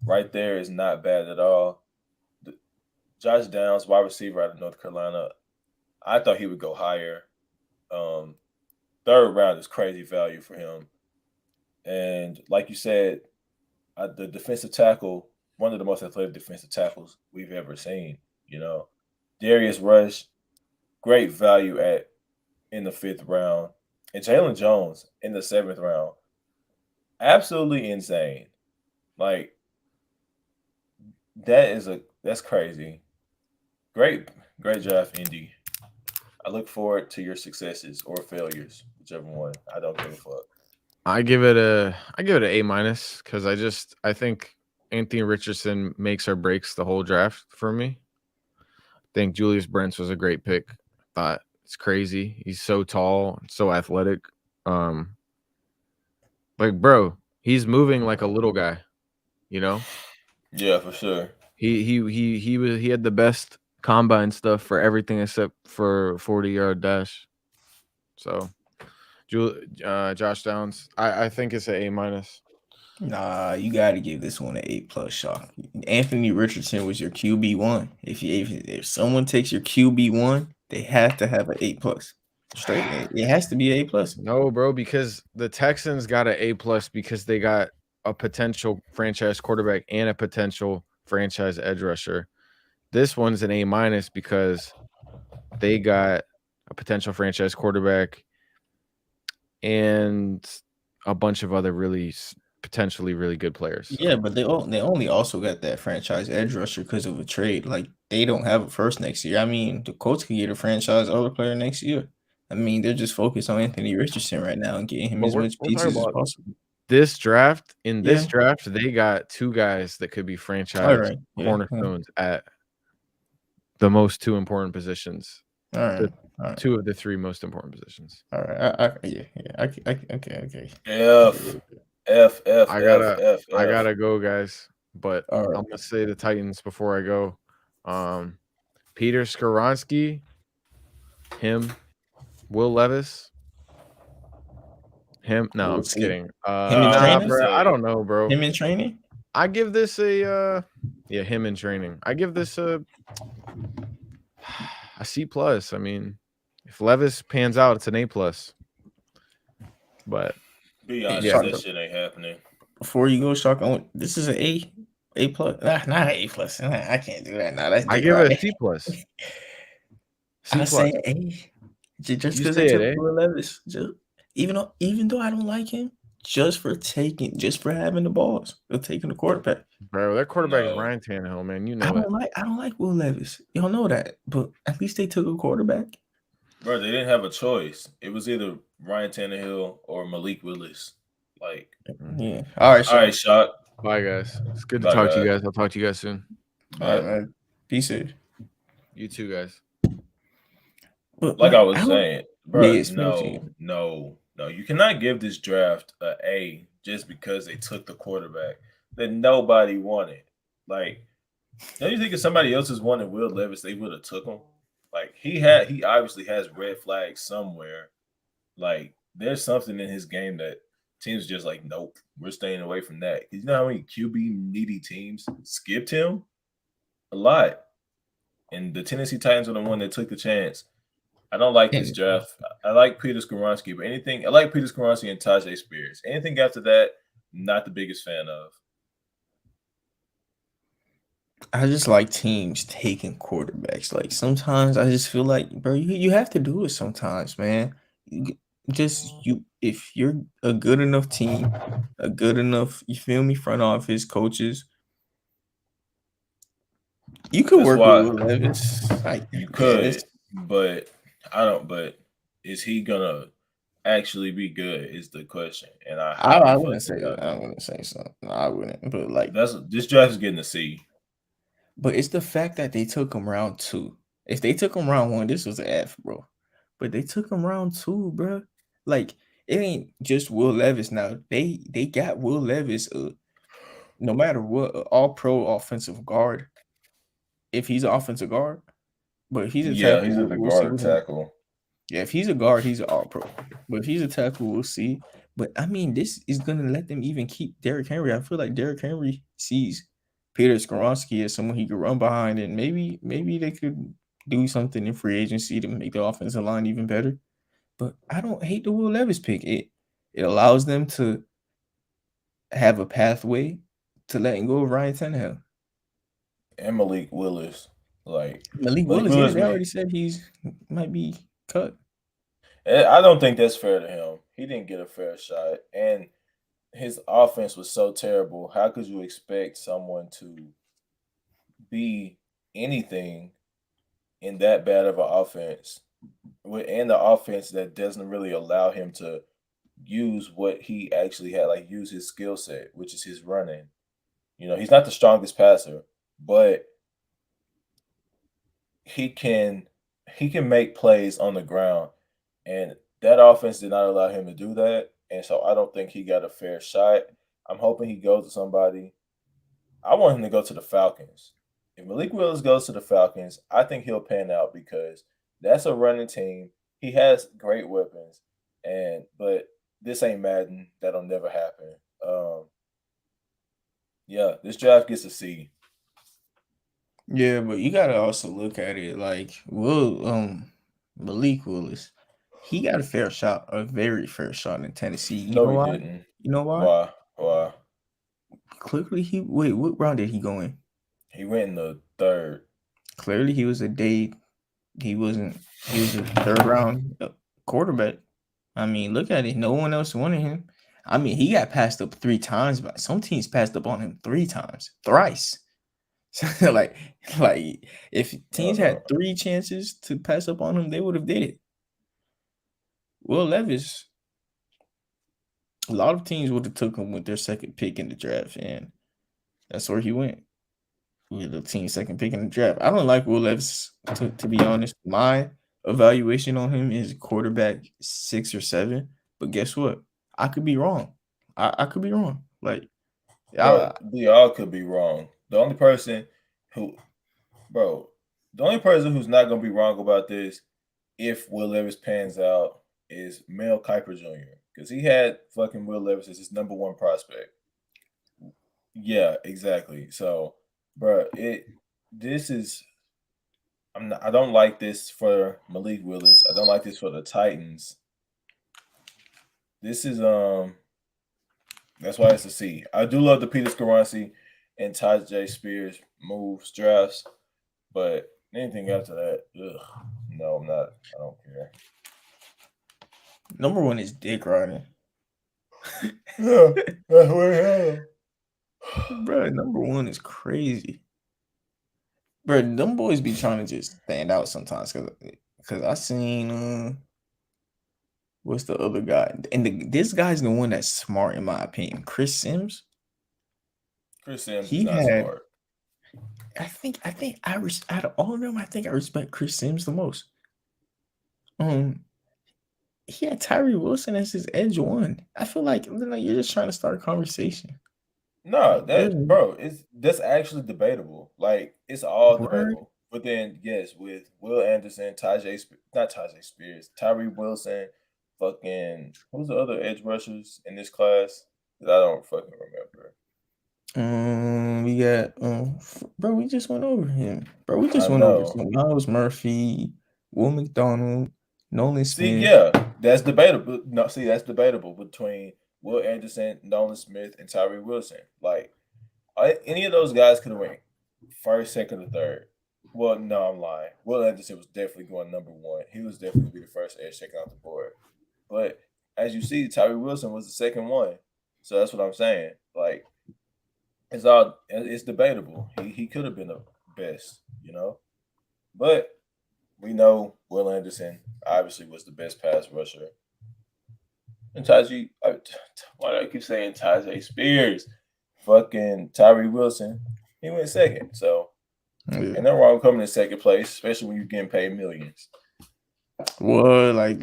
right there is not bad at all. Josh Downs, wide receiver out of North Carolina, I thought he would go higher. 3rd round is crazy value for him. And like you said, the defensive tackle, one of the most athletic defensive tackles we've ever seen. Darius Rush, great value in the 5th round, and Jalen Jones in the 7th round, absolutely insane. Like that's crazy. Great draft, Indy. I look forward to your successes or failures, whichever one. I don't give a fuck. I give it an A- because I think Anthony Richardson makes or breaks the whole draft for me. I think Julius Brents was a great pick. Thought it's crazy. He's so tall, so athletic. Bro, he's moving like a little guy. Yeah, for sure. He had the best combine stuff for everything except for 40-yard dash. So, Josh Downs, I think it's an A-. Nah, you got to give this one an A+. Shock. Anthony Richardson was your QB1. If someone takes your QB1, they have to have an A+. Straight, it has to be A+. No, bro, because the Texans got an A+ because they got a potential franchise quarterback and a potential franchise edge rusher. This one's an A- because they got a potential franchise quarterback and a bunch of other potentially really good players. So. Yeah, but they only also got that franchise edge rusher because of a trade. Like they don't have a first next year. I mean, the Colts could get a franchise other player next year. I mean, they're just focused on Anthony Richardson right now and getting him as much pieces as possible. This draft, they got 2 guys that could be franchise cornerstones at the most 2 important positions. All right. 2 of the 3 most important positions. All right. Okay. F. I gotta go, guys. But I'm gonna say the Titans before I go. Peter Skoronski, him, Will Levis, him. No, I'm just kidding. Him in training? Bro, I don't know, bro. Him in training? I give this him in training. I give this a C+. I mean, if Levis pans out, it's an A+. But be honest, that shit ain't happening. Before you go, Shock, this is an A+. Not an A+. I can't do that now. I give it a C+. I say A. Just because they took Will Levis. Even though I don't like him, just for having the balls of taking the quarterback. Bro, their quarterback is No, Ryan Tannehill, man. You know it. I don't like Will Levis. Y'all know that, but at least they took a quarterback. bro, they didn't have a choice. It was either Ryan Tannehill or Malik Willis. Like, Yeah. All right, all right, Sean. shot. Bye, guys. It's good to Bye, talk to you guys. guys. I'll talk to you guys soon. All right, But man. Peace. Safe. You too, guys. But like I like, was I don't. saying, Yeah, bro, yeah, spin it to no, you. no, no. You cannot give this draft a A just because they took the quarterback that nobody wanted. Like, don't you think if somebody else has wanted Will Levis, they would have took him? Like he obviously has red flags somewhere. Like there's something in his game that teams just like, nope, we're staying away from that. You know how many QB needy teams skipped him? A lot. And the Tennessee Titans are the one that took the chance. I don't like this And draft. I like Peter Skoronski, but I like Peter Skoronski and Tajay Spears. Anything after that, not the biggest fan of. I just like teams taking quarterbacks. Like sometimes I just feel like, bro, you have to do it sometimes, man. If you're a good enough team, a good enough, you feel me, front office, coaches, you could That's work with why Will Levis, I you guess. could, but I don't. But is he gonna actually be good? Is the question, and I highly I wouldn't fucking say doubt I it. wouldn't say so. No, I wouldn't. But like, That's this draft is getting a C. but it's the fact that they took him round two. If they took him round one, this was an F, bro. But they took him round two, bro. Like it ain't just Will Levis now. They got Will Levis, no matter what, all pro offensive guard. If he's an offensive guard, but if he's a Yeah, tackle, he's at the we'll see guard with him. tackle. Yeah, if he's a guard, he's an all pro. But if he's a tackle, we'll see. But I mean, this is gonna let them even keep Derrick Henry. I feel like Derrick Henry sees Peter Skoronski as someone he could run behind, and maybe they could do something in free agency to make the offensive line even better. But I don't hate the Will Levis pick. It allows them to have a pathway to letting go of Ryan Tannehill. And Malik Willis. Like Malik Malik Willis, yeah, Willis, they already said he's might be cut. I don't think that's fair to him. He didn't get a fair shot, and his offense was so terrible. How could you expect someone to be anything in that bad of an offense, and the offense that doesn't really allow him to use what he actually had, like use his skill set, which is his running. He's not the strongest passer, but he can he can make plays on the ground, and that offense did not allow him to do that. And so I don't think he got a fair shot. I'm hoping he goes to somebody. I want him to go to the Falcons. If Malik Willis goes to the Falcons, I think he'll pan out because that's a running team. He has great weapons, but this ain't Madden. That'll never happen. Yeah, this draft gets a C. Yeah, but you gotta also look at it like Malik Willis, he got a fair shot, a very fair shot in Tennessee. You No, know he why? didn't. You know why? Why? Why? Clearly he wait, what round did he go in? He went in the third. Clearly he was a day he was a third round quarterback. I mean, look at it. No one else wanted him. I mean, he got passed up 3 times, but some teams passed up on him 3 times, thrice. like, like if teams Uh-huh. had 3 chances to pass up on him, they would have did it. Will Levis, a lot of teams would have took him with their second pick in the draft, and that's where he went with the team's second pick in the draft. I don't like Will Levis to be honest. My evaluation on him is quarterback 6 or 7, but guess what? I could be wrong. I could be wrong. Like, Bro, I, we all could be wrong. Who, bro, the only person who's not gonna be wrong about this, if Will Levis pans out, is Mel Kiper Jr. Because he had fucking Will Levis as his number one prospect. Yeah, exactly. So, bro, this is I don't like this for Malik Willis. I don't like this for the Titans. This is that's why it's a C. I do love the Peter Skoronski and Tajay Spears moves drafts, but anything after that, ugh, no, I'm not. I don't care. Number one is dick riding. Yeah, that's what it Bro, number one is crazy. Bro, them boys be trying to just stand out sometimes because I seen what's the other guy? And this guy's the one that's smart in my opinion. Chris Sims. Chris Sims is He not had smart. out of all of them, I think I respect Chris Sims the most. He had Tyree Wilson as his edge one. I feel like you're just trying to start a conversation. No, Really? that's actually debatable. Like it's all Word? debatable. But then yes, with Will Anderson, not Tajay Spears, Tyree Wilson, fucking who's the other edge rushers in this class that I don't fucking remember. We got bro. We just went over him, bro. We I just went over know. some Miles Murphy, Will McDonald, Nolan See, Smith. yeah, that's debatable. No, see, that's debatable between Will Anderson, Nolan Smith, and Tyree Wilson. Like any of those guys could have went first, second, or third. Well, no, I'm lying. Will Anderson was definitely going number one. He was definitely going to be the first edge taken off the board. But as you see, Tyree Wilson was the second one. So that's what I'm saying. Like it's debatable. He could have been the best, you know. But we know Will Anderson obviously was the best pass rusher. And why do I keep saying Tajay Spears? Fucking Tyree Wilson, he went second. So Yeah. ain't no wrong coming in second place, especially when you're getting paid millions. Well, like,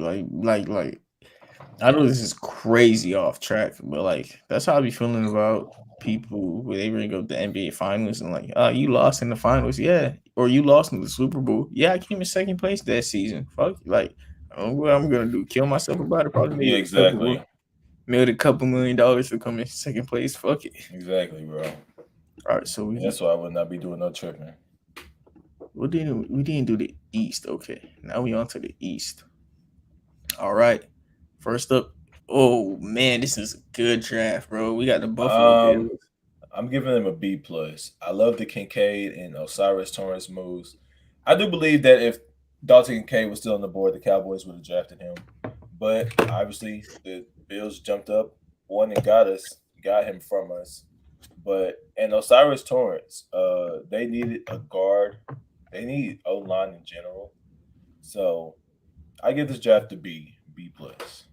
I know this is crazy off track, but like that's how I be feeling about people when they bring up the NBA finals and like, you lost in the finals, yeah, or you lost in the Super Bowl, yeah. I came in second place that season. Fuck, like, I don't know what I'm gonna do, kill myself about it? Probably Yeah, exactly. made a couple $1,000,000 to come in second place. Fuck it. Exactly, bro. All right, so That's why I would not be doing no tripping. we didn't do the East. Okay, now we on to the East. All right, first up. Oh man, this is a good draft, bro. We got the Buffalo Bills. I'm giving them a B plus. I love the Kincaid and Osiris Torrance moves. I do believe that if Dalton Kincaid was still on the board, the Cowboys would have drafted him. But obviously, the Bills jumped up, one and got him from us. But and Osiris Torrance, they needed a guard. They need O line in general. So I give this draft a B plus.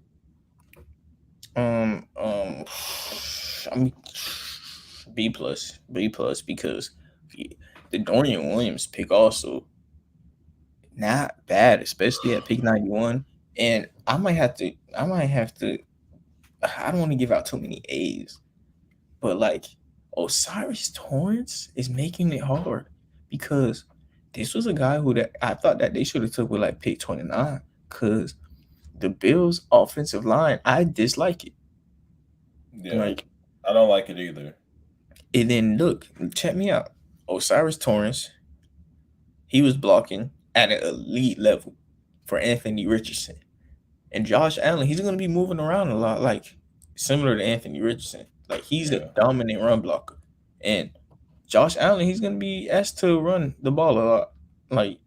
I mean B plus because the Dorian Williams pick also not bad, especially at pick 91. And I might have to. I don't want to give out too many A's, but like Osiris Torrance is making it hard because this was a guy I thought that they should have took with like pick 29 because the Bills' offensive line, I dislike it. Yeah, Like, I don't like it either. and then look, check me out. Osiris Torrance, he was blocking at an elite level for Anthony Richardson. And Josh Allen, he's going to be moving around a lot, like similar to Anthony Richardson. Like, he's a dominant run blocker. And Josh Allen, he's going to be asked to run the ball a lot. Like,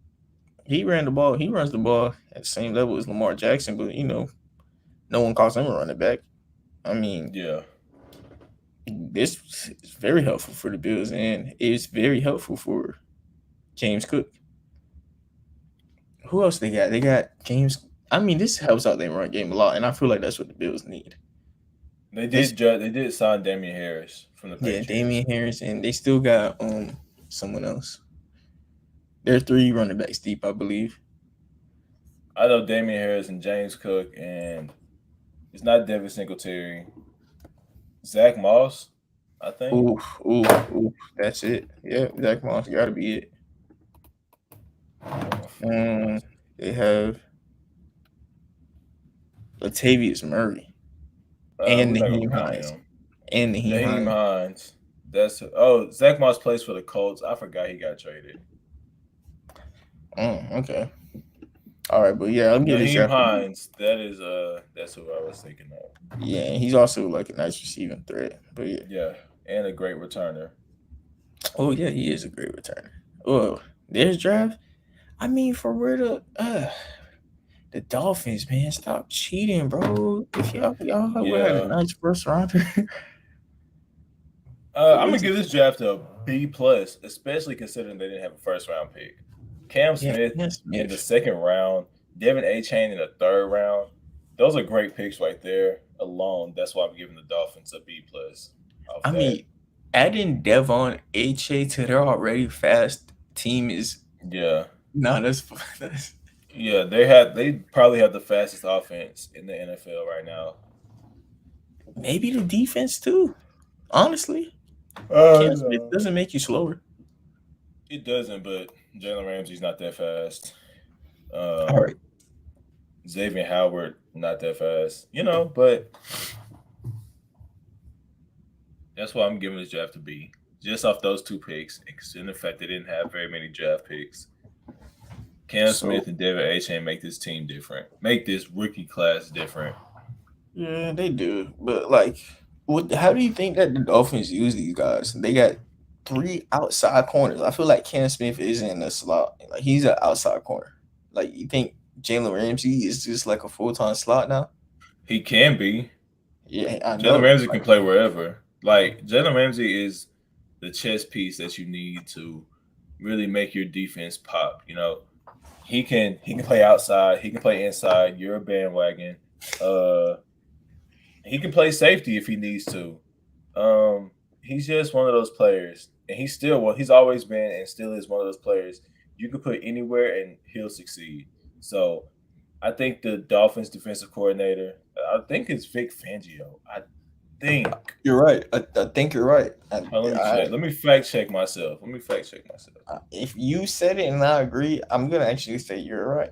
he runs the ball at the same level as Lamar Jackson, but, no one calls him a running back. I mean, yeah, this is very helpful for the Bills, and it's very helpful for James Cook. Who else they got? They got James. I mean, this helps out their run game a lot, and I feel like that's what the Bills need. They did sign Damian Harris from the Patriots. Yeah, Damian Harris, and they still got someone else. They're 3 running backs deep, I believe. I know Damian Harris and James Cook, and it's not Devin Singletary. Zach Moss, I think. Ooh, that's it. Yeah, Zach Moss got to be it. They have Latavius Murray and Naheem Hines. And Naheem Hines. Zach Moss plays for the Colts. I forgot he got traded. Okay. All right, but yeah, I'm getting Naheem Hines. That's who I was thinking of. Yeah, he's also like a nice receiving threat. But yeah, and a great returner. Oh yeah, he is a great returner. Oh, there's draft. I mean, for where the Dolphins, man, stop cheating, bro. If y'all would have had a Yeah. nice first rounder. I'm gonna give this draft a B plus, especially considering they didn't have a first round pick. Cam Yeah, Smith Cam in the Smith. second round, Devin A. Chain in the third round. Those are great picks right there alone. That's why I'm giving the Dolphins a B plus off I that. mean, adding Devon HA to their already fast team is Yeah. not as Yeah, they probably have the fastest offense in the NFL right now. maybe the defense too. Honestly, Cam Smith No. doesn't make you slower. It doesn't, but Jalen Ramsey's not that fast. All Um, right, Xavier Howard not that fast, but that's why I'm giving this draft a B. Just off those two picks, and the fact they didn't have very many draft picks. Cam so Smith and David A. make this team different. Make this rookie class different. yeah, they do. But like, what? How do you think that the Dolphins use these guys? They got three outside corners. I feel like Cam Smith isn't in a slot. Like he's an outside corner. Like you think Jalen Ramsey is just like a full time slot now? He can be. Yeah, I Jalen know. Ramsey can play wherever. Like Jalen Ramsey is the chess piece that you need to really make your defense pop. He can play outside. He can play inside. You're a bandwagon. Uh, he can play safety if he needs to. He's just one of those players, and he's always been and still is one of those players you could put anywhere and he'll succeed. So I think the Dolphins defensive coordinator, I think it's Vic Fangio. I think. You're right. I think you're right. Let me check. Let me fact check myself. If you said it and I agree, I'm gonna actually say you're right.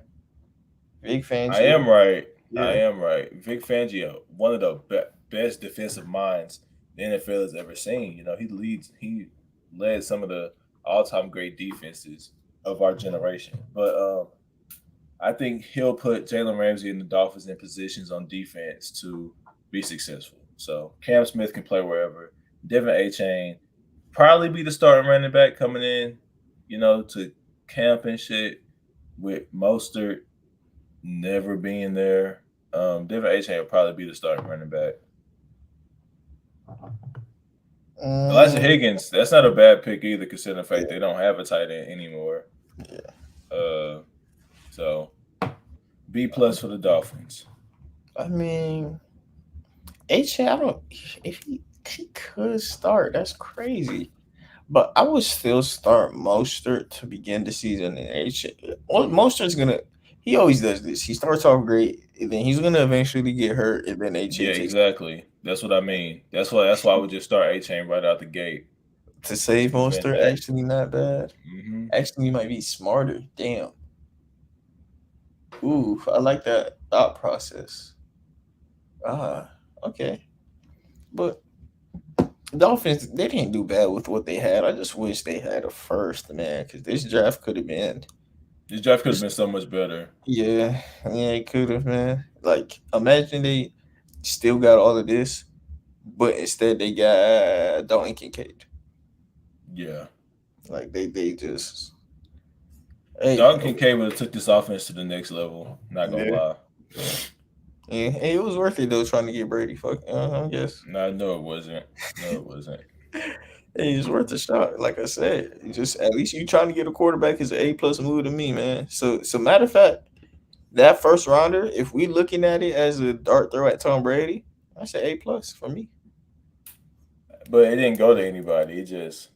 Big I am Fangio. right. I Yeah. am right. Vic Fangio, one of the best defensive minds the NFL has ever seen. He led some of the all-time great defenses of our generation. But I think he'll put Jalen Ramsey and the Dolphins in positions on defense to be successful. So Cam Smith can play wherever. Devin A. Chain probably be the starting running back coming in, to camp and shit with Mostert never being there. Devin A. Chain will probably be the starting running back. Elijah Mm, Higgins, that's not a bad pick either, considering the fact they don't have a tight end anymore. yeah. So B plus for the Dolphins. I mean, HA, I don't. If he could start, that's crazy. But I would still start Mostert to begin the season. And HA, well, Mostert's gonna. He always does this. He starts off great, and then he's gonna eventually get hurt, and then HA Yeah, takes exactly. That's what I mean. That's why I would just start A Chain right out the gate to save to prevent Mostert. that. Actually, not bad. Actually, might be smarter. Damn. Ooh, I like that thought process. Ah, okay. But Dolphins, they didn't do bad with what they had. I just wish they had a first, man, because this draft could have been. This draft could have This, been so much better. yeah, yeah, it could have, man. Like, imagine they still got all of this, but instead they got Dalton Kincaid. Yeah. Like, they just, hey, Dalton Kincaid would have took this offense to the next level. Not gonna yeah, lie. yeah, hey, it was worth it though, trying to get Brady. Fuck, I guess. No, no, it wasn't. No, it wasn't. Hey, it's worth a shot. Like I said, just at least you trying to get a quarterback is an A plus move to me, man. So matter of fact, that first rounder, if we looking at it as a dart throw at Tom Brady, I say A plus for me. But it didn't go to anybody. It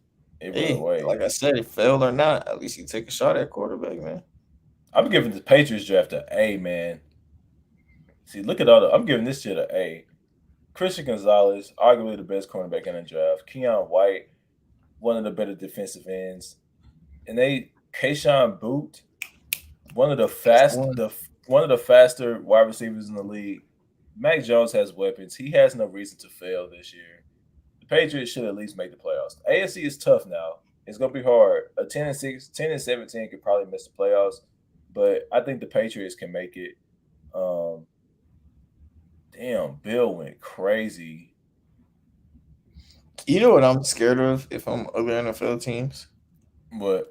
went Hey, away. like I said, it failed or not, at least you take a shot at quarterback, man. I'm giving the Patriots draft an A, man. See, look at I'm giving this shit an A. Christian Gonzalez, arguably the best cornerback in the draft. Keon White, one of the better defensive ends. And Kayshawn Boot, one of the faster wide receivers in the league. Mac Jones has weapons. He has no reason to fail this year. The Patriots should at least make the playoffs. The AFC is tough now. It's gonna be hard. A 10-6, 10-17 could probably miss the playoffs, but I think the Patriots can make it. Damn, Bill went crazy. You know what I'm scared of if I'm other NFL teams? But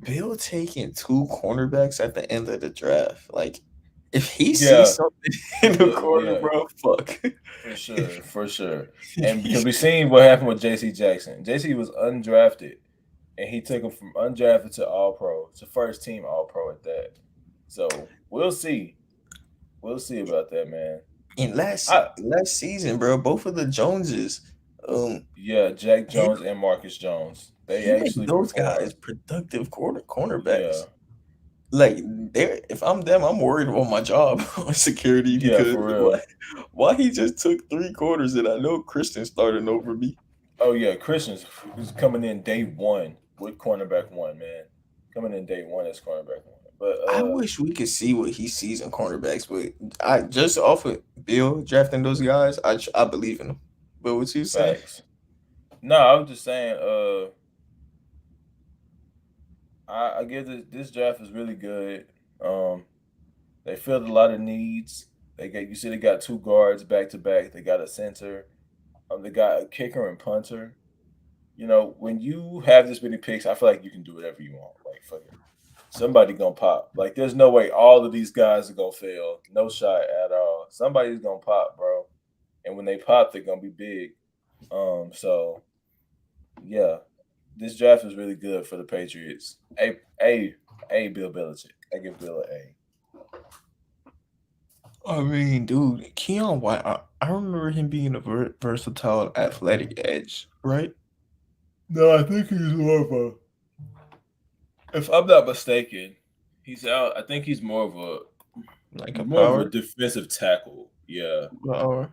Bill taking two cornerbacks at the end of the draft. Like, If he Yeah, sees something in the corner, yeah, bro, fuck. for sure. And because we seen what happened with J.C. Jackson. J.C. was undrafted, and he took him from undrafted to All Pro, to first team All Pro at that. So we'll see. We'll see about that, man. In I last season, bro, both of the Joneses, um, Yeah, Jack he, Jones and Marcus Jones. They he made actually those performed. guys productive cornerbacks. Yeah, Like, if I'm them, I'm worried about my job on security yeah, because for real. why he just took 3 quarters and I know Christian starting over me. Oh yeah, Christian's who's coming in day one with cornerback one, man. Coming in day one as cornerback one. But I wish we could see what he sees in cornerbacks, but I just off of Bill drafting those guys, I believe in him. But what you saying? facts. No, I was just saying, I give this draft is really good. Um, they filled a lot of needs. You see they got 2 guards back to back. They got a center. They got a kicker and punter. When you have this many picks, I feel like you can do whatever you want. Like, fuck it. Somebody gonna pop. Like, there's no way all of these guys are gonna fail. No shot at all. Somebody's gonna pop, bro. And when they pop, they're gonna be big. So yeah, this draft is really good for the Patriots. Bill Belichick. I give Bill an A. I mean, dude, Keon White, I remember him being a versatile athletic edge, right? No, I think he's more of a. If I'm not mistaken, he's out. I think he's more of a Like a more of a power. defensive tackle. Yeah. Power.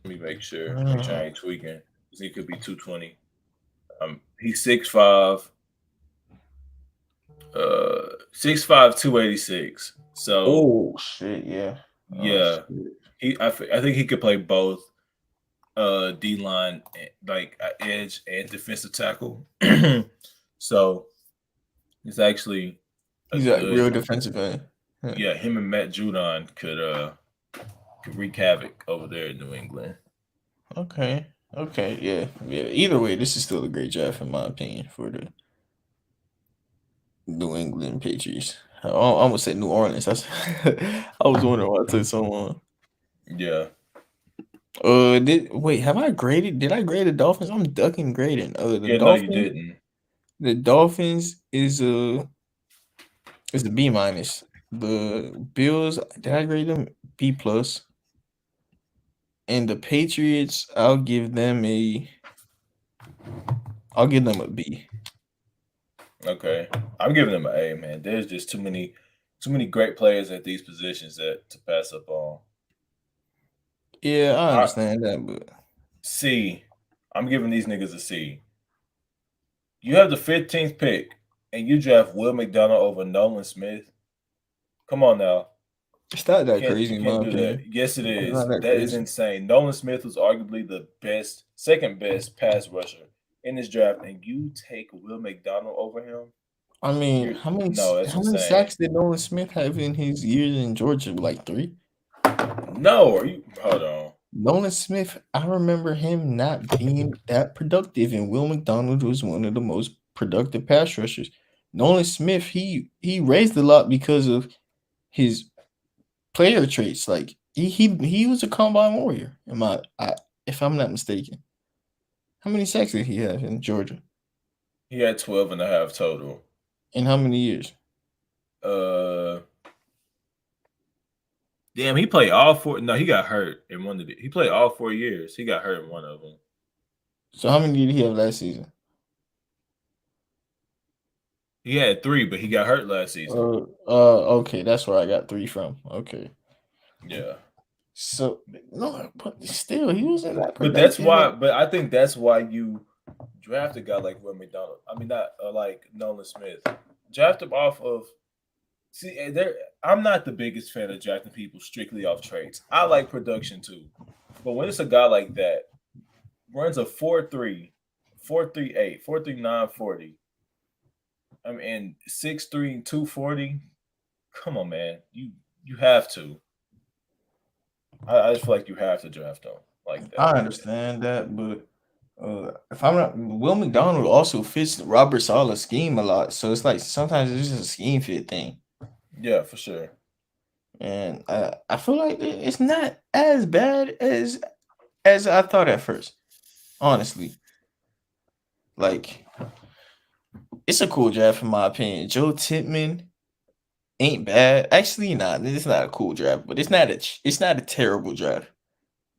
Let me make sure. Make sure I Uh, ain't tweaking. 'Cause he could be 220. He's 6'5", 6'5", 286. So oh shit, yeah. Oh yeah, shit. I think he could play both D line, like edge and defensive tackle. So it's actually a He's a good. real defensive end. Huh. Yeah, him and Matt Judon could wreak havoc over there in New England. Okay. Okay. Yeah. Yeah. Either way, this is still a great draft in my opinion for the New England Patriots. I almost said New Orleans. That's I was wondering why I took so long. Yeah. Have I graded? Did I grade the Dolphins? I'm ducking grading. The Yeah, no, you Dolphins. didn't. The Dolphins is a B minus. The Bills, did I grade them B plus? And the Patriots, I'll give them a B. Okay. I'm giving them an A, man. There's just too many great players at these positions to pass up on. Yeah, I understand that, but C. I'm giving these niggas a C. You have the 15th pick and you draft Will McDonald over Nolan Smith. Come on now. it's not that You crazy in my can't do that. opinion. Yes, it It's is. not that That is crazy. insane. Nolan Smith was arguably the second best pass rusher in this draft, and you take Will McDonald over him. I mean, how many That's insane. sacks did Nolan Smith have in his years in Georgia? Like 3? No, hold on. Nolan Smith, I remember him not being that productive, and Will McDonald was one of the most productive pass rushers. Nolan Smith, he raised a lot because of his player traits. Like he was a combine warrior. If I'm not mistaken. How many sacks did he have in Georgia? He had 12 and a half total. In how many years? Damn, he played all 4. No, he got hurt in one of the. He played all 4 years. He got hurt in one of them. So how many did he have last season? He had 3, but he got hurt last season. Okay, that's where I got 3 from. Okay. Yeah. So no, but still, he wasn't that But productive. that's why. But I think that's why you draft a guy like Will McDonald. I mean, not like Nolan Smith. Draft him off of. See, I'm not the biggest fan of drafting people strictly off traits. I like production too, but when it's a guy like that, runs a 4.3, 4.38, 4.39, 40. I mean, and 6'3", 240. Come on, man. You have to. I just feel like you have to draft him like that. I understand that, but if I'm not, Will McDonald also fits Robert Saleh's scheme a lot. So it's like sometimes it's just a scheme fit thing. Yeah, for sure. And I feel like it's not as bad as I thought at first. Honestly, like it's a cool draft in my opinion. Joe Tippmann ain't bad. Actually, nah, it's not a cool draft, but it's not a terrible draft.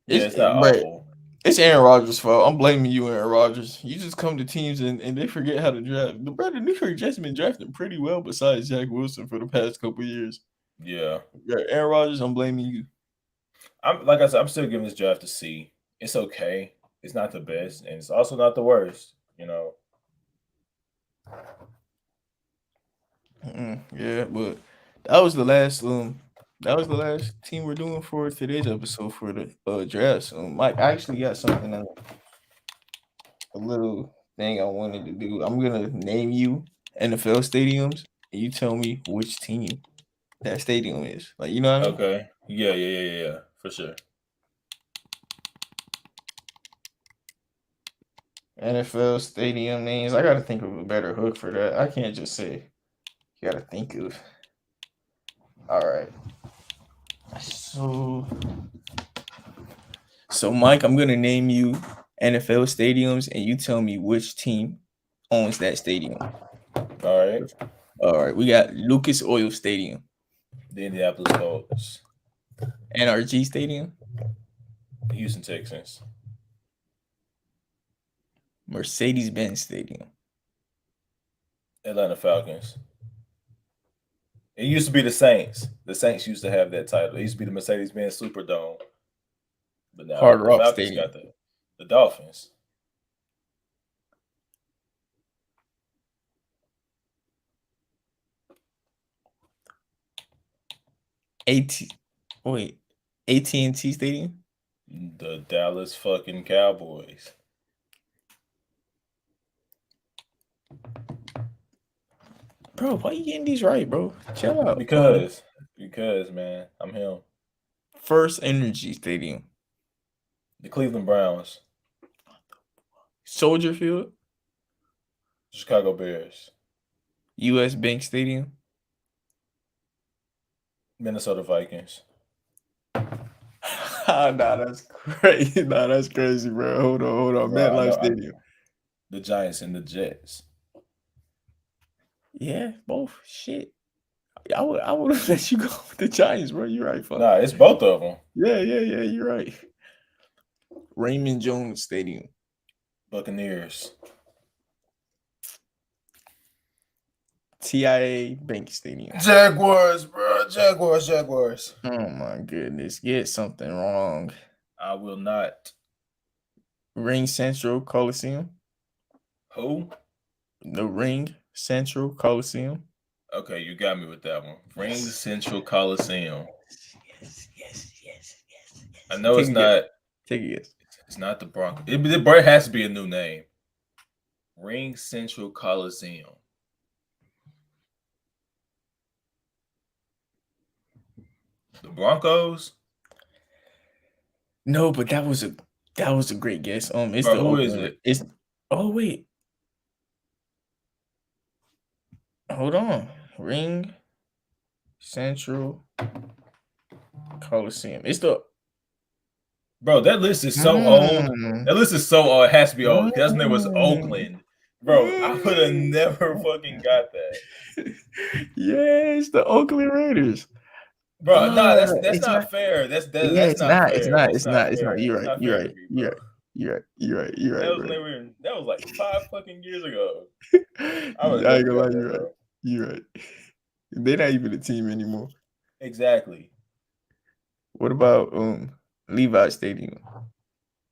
Yeah, it's not Right. awful. It's Aaron Rodgers' fault. I'm blaming you, Aaron Rodgers. You just come to teams and they forget how to draft. The New York Jets been drafting pretty well besides Jack Wilson for the past couple years. Yeah. Aaron Rodgers, I'm blaming you. I'm like I said, I'm still giving this draft a C. It's okay. It's not the best, and it's also not the worst. Yeah, but that was the last team we're doing for today's episode for the drafts. Mike, I actually got something a little thing I wanted to do. I'm gonna name you NFL stadiums, and you tell me which team that stadium is. Like, you know what I mean? Okay. Yeah. For sure. NFL stadium names. I gotta think of a better hook for that. I can't just say. You gotta think of. All right. So Mike, I'm gonna name you NFL stadiums, and you tell me which team owns that stadium. All right. All right. We got Lucas Oil Stadium, The Indianapolis Colts, NRG Stadium, Houston Texans, Mercedes-Benz Stadium, Atlanta Falcons. It used to be the Saints. The Saints used to have that title. It used to be the Mercedes-Benz Superdome. But now Hard the Rock Falcons Stadium, got the Dolphins. AT&T Stadium. The Dallas fucking Cowboys. Bro, why you getting these right, bro? Chill out. Because man, I'm him. First Energy Stadium, The Cleveland Browns, Soldier Field, Chicago Bears, US Bank Stadium. Minnesota Vikings. Nah, that's crazy. Nah, that's crazy, bro. Hold on. Bro, I MetLife know Stadium. the Giants and the Jets. Yeah, both. Shit. I would have let you go with the Giants, bro. You're right. Fuck. Nah, it's both of them. Yeah. You're right. Raymond Jones Stadium, Buccaneers. TIA Bank Stadium. Jaguars, bro. Jaguars. Oh my goodness. Get something wrong. I will not. Ring Central Coliseum. Who? The Ring Central Coliseum. Okay, you got me with that one. Ring Yes. Central Coliseum. Yes. I know it's not. Take a guess. It's not the Broncos. It has to be a new name. Ring Central Coliseum. The Broncos? No, but that was a great guess. It's Bro, the who is Oakland. it? Wait. Hold on. Ring Central Coliseum. It's the Bro, that list is so old. That list is so old. It has to be old. Because name was Oakland. Bro, I would have never fucking got that. Yeah, it's the Oakland Raiders. Bro, nah, that's not fair. That's not fair. It's not. You're right. That was like 5 fucking years ago. I ain't gonna lie, you're right. They're not even a team anymore. Exactly. What about Levi Stadium?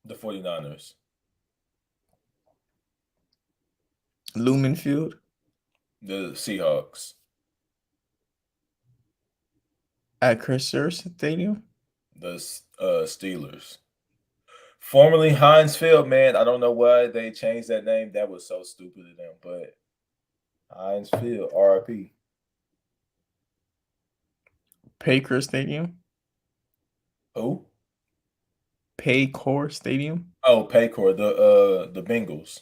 The 49ers. Lumen Field? The Seahawks. Acrisure Stadium? The Steelers. Formerly Heinz Field, man. I don't know why they changed that name. That was so stupid of them, but Heinz Field, RIP. Paycor Stadium? Who? Paycor Stadium? Oh, Paycor, the Bengals.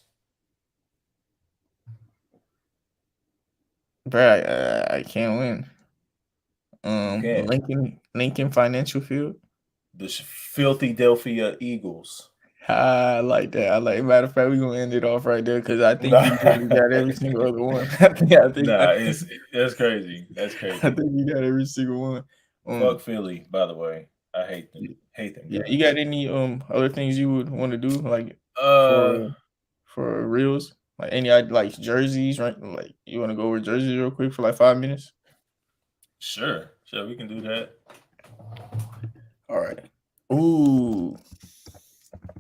Bro, I can't win. can. Lincoln Financial Field. The filthy Philadelphia Eagles. I like that. I like. Matter of fact, we're gonna end it off right there because I think Nah, you really got every single other one. I think that's crazy. That's crazy. I think you got every single one. Fuck Philly, by the way. I hate them. Hate them Yeah, guys. you got any other things you would want to do like Uh, for reels? Like any like jerseys, right? Like you want to go over jerseys real quick for like 5 minutes? sure, we can do that. All right. Ooh,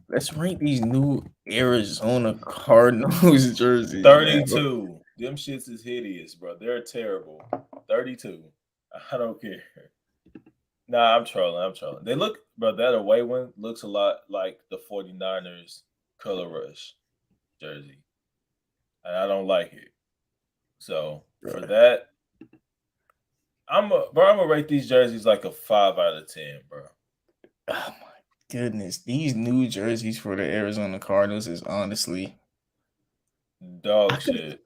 let's rank these new Arizona Cardinals jerseys. Man. 32. Them shits is hideous, bro. They're terrible. 32. I don't care. Nah, I'm trolling. They look, bro, that away one looks a lot like the 49ers Color Rush jersey. And I don't like it. So for that, I'm gonna rate these jerseys like a 5 out of 10, bro. Oh my goodness. These new jerseys for the Arizona Cardinals is honestly dog shit.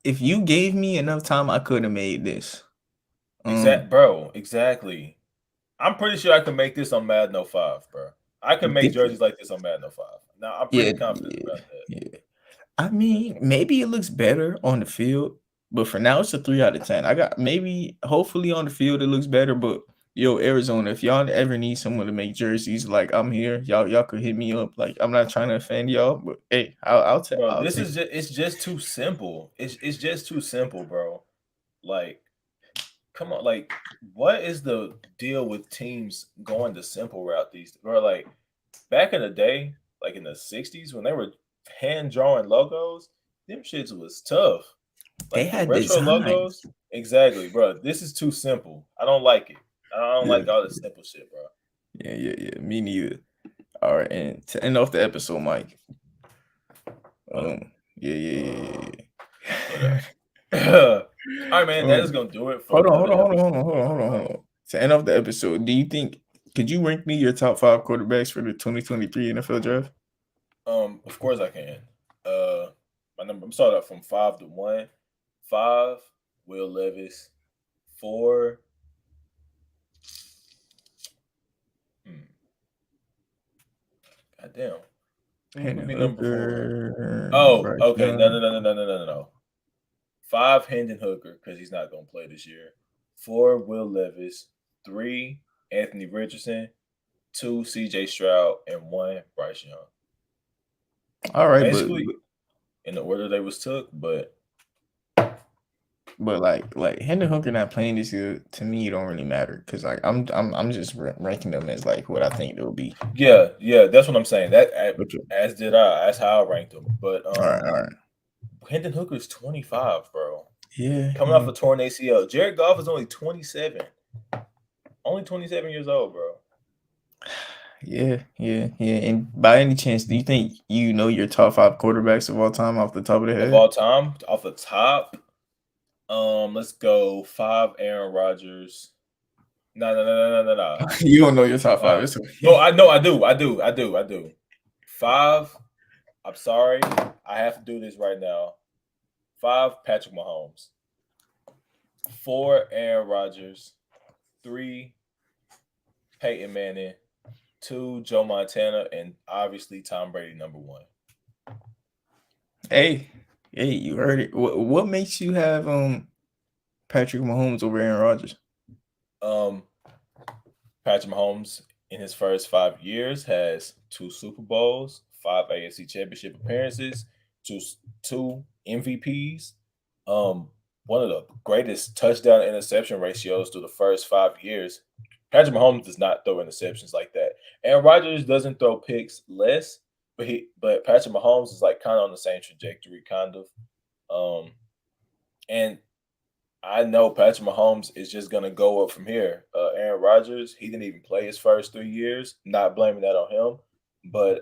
If you gave me enough time, I could have made this. Exactly. I'm pretty sure I can make this on Madden 05, bro. I can make jerseys like this on Madden 05. Now I'm pretty confident about that. Yeah. I mean, maybe it looks better on the field, but for now it's a 3 out of 10. Hopefully on the field it looks better, but yo, Arizona, if y'all ever need someone to make jerseys, like I'm here, y'all could hit me up. Like I'm not trying to offend y'all, but hey, I'll take. Bro, it's just too simple. It's just too simple, bro. Like, come on, like, what is the deal with teams going the simple route? These, bro, like back in the day, like in the 60s when they were hand drawing logos, them shits was tough. Like they had the retro designs. logos. Exactly, bro. This is too simple. I don't like it. I don't like all this simple shit, bro. Yeah. Me neither. All right, and to end off the episode, Mike. Yeah. All right, man. That is gonna do it for. Hold on. To end off the episode, could you rank me your top 5 quarterbacks for the 2023 NFL draft? Of course I can. My number. I'm starting off from 5 to 1. 5, Will Levis. 4. Goddamn. Who would be number 4? Oh, okay. No. 5, Hendon Hooker, because he's not gonna play this year. 4, Will Levis. 3, Anthony Richardson. 2, CJ Stroud, and 1, Bryce Young. All right, basically in the order they was took, but like Hendon Hooker not playing this year to me it don't really matter because like I'm just ranking them as like what I think they'll be. Yeah, that's what I'm saying. That as did I. That's how I ranked them. But all right. Hendon Hooker is 25, bro. Yeah, coming off a torn ACL. Jared Goff is only 27. Only 27 years old, bro. Yeah. And by any chance, do you think you know your top 5 quarterbacks of all time off the top of the head? Of all time, off the top, let's go 5, Aaron Rodgers. No. You don't know your top 5. It's okay. No, I know. I do. 5. I'm sorry, I have to do this right now. 5, Patrick Mahomes. 4, Aaron Rodgers. 3, Peyton Manning. 2, Joe Montana, and obviously Tom Brady, number 1. Hey, you heard it. What makes you have Patrick Mahomes over Aaron Rodgers? Patrick Mahomes in his first 5 years has 2 Super Bowls, 5 AFC Championship appearances, 2 MVPs, one of the greatest touchdown interception ratios through the first 5 years. Patrick Mahomes does not throw interceptions like that. Aaron Rodgers doesn't throw picks less, but Patrick Mahomes is like kind of on the same trajectory, kind of. And I know Patrick Mahomes is just gonna go up from here. Aaron Rodgers, he didn't even play his first 3 years. Not blaming that on him, but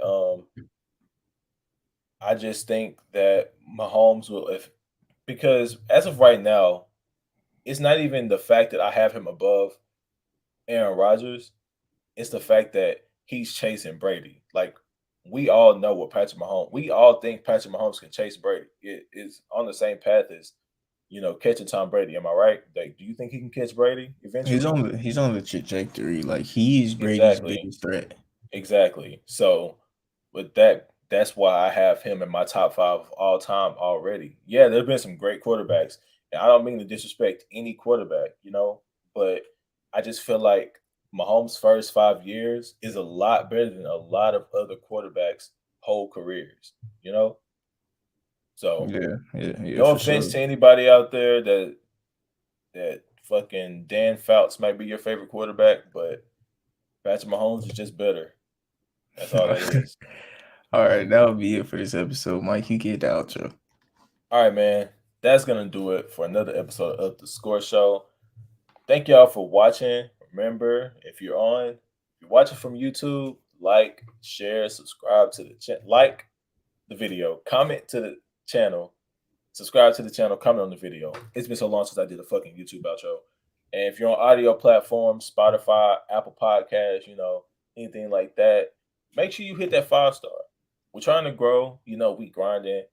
I just think that Mahomes will, because as of right now, it's not even the fact that I have him above Aaron Rodgers. It's the fact that he's chasing Brady. Like, we all know what Patrick Mahomes. We all think Patrick Mahomes can chase Brady. It is on the same path as catching Tom Brady. Am I right? Like, do you think he can catch Brady eventually? He's on the trajectory. Like he's Brady's Exactly. biggest threat. Exactly. So with that, that's why I have him in my top 5 of all time already. Yeah, there's been some great quarterbacks, and I don't mean to disrespect any quarterback, but I just feel like Mahomes' first 5 years is a lot better than a lot of other quarterbacks' whole careers, you know? So Yeah, no for offense sure. to anybody out there that fucking Dan Fouts might be your favorite quarterback, but Patrick Mahomes is just better. That's all that is. All right, that would be it for this episode. Mike, you get the outro. All right, man. That's gonna do it for another episode of the Score Show. Thank y'all for watching. Remember, if you're watching from YouTube, like, share, subscribe to the like the video, comment to the channel, subscribe to the channel, comment on the video. It's been so long since I did a fucking YouTube outro. And if you're on audio platforms, Spotify, Apple Podcasts, anything like that, make sure you hit that 5-star. We're trying to grow. We grinding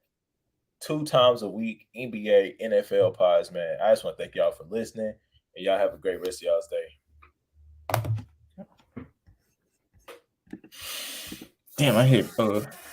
2 times a week, NBA, NFL pods, man. I just want to thank y'all for listening, and y'all have a great rest of y'all's day. Damn, I hit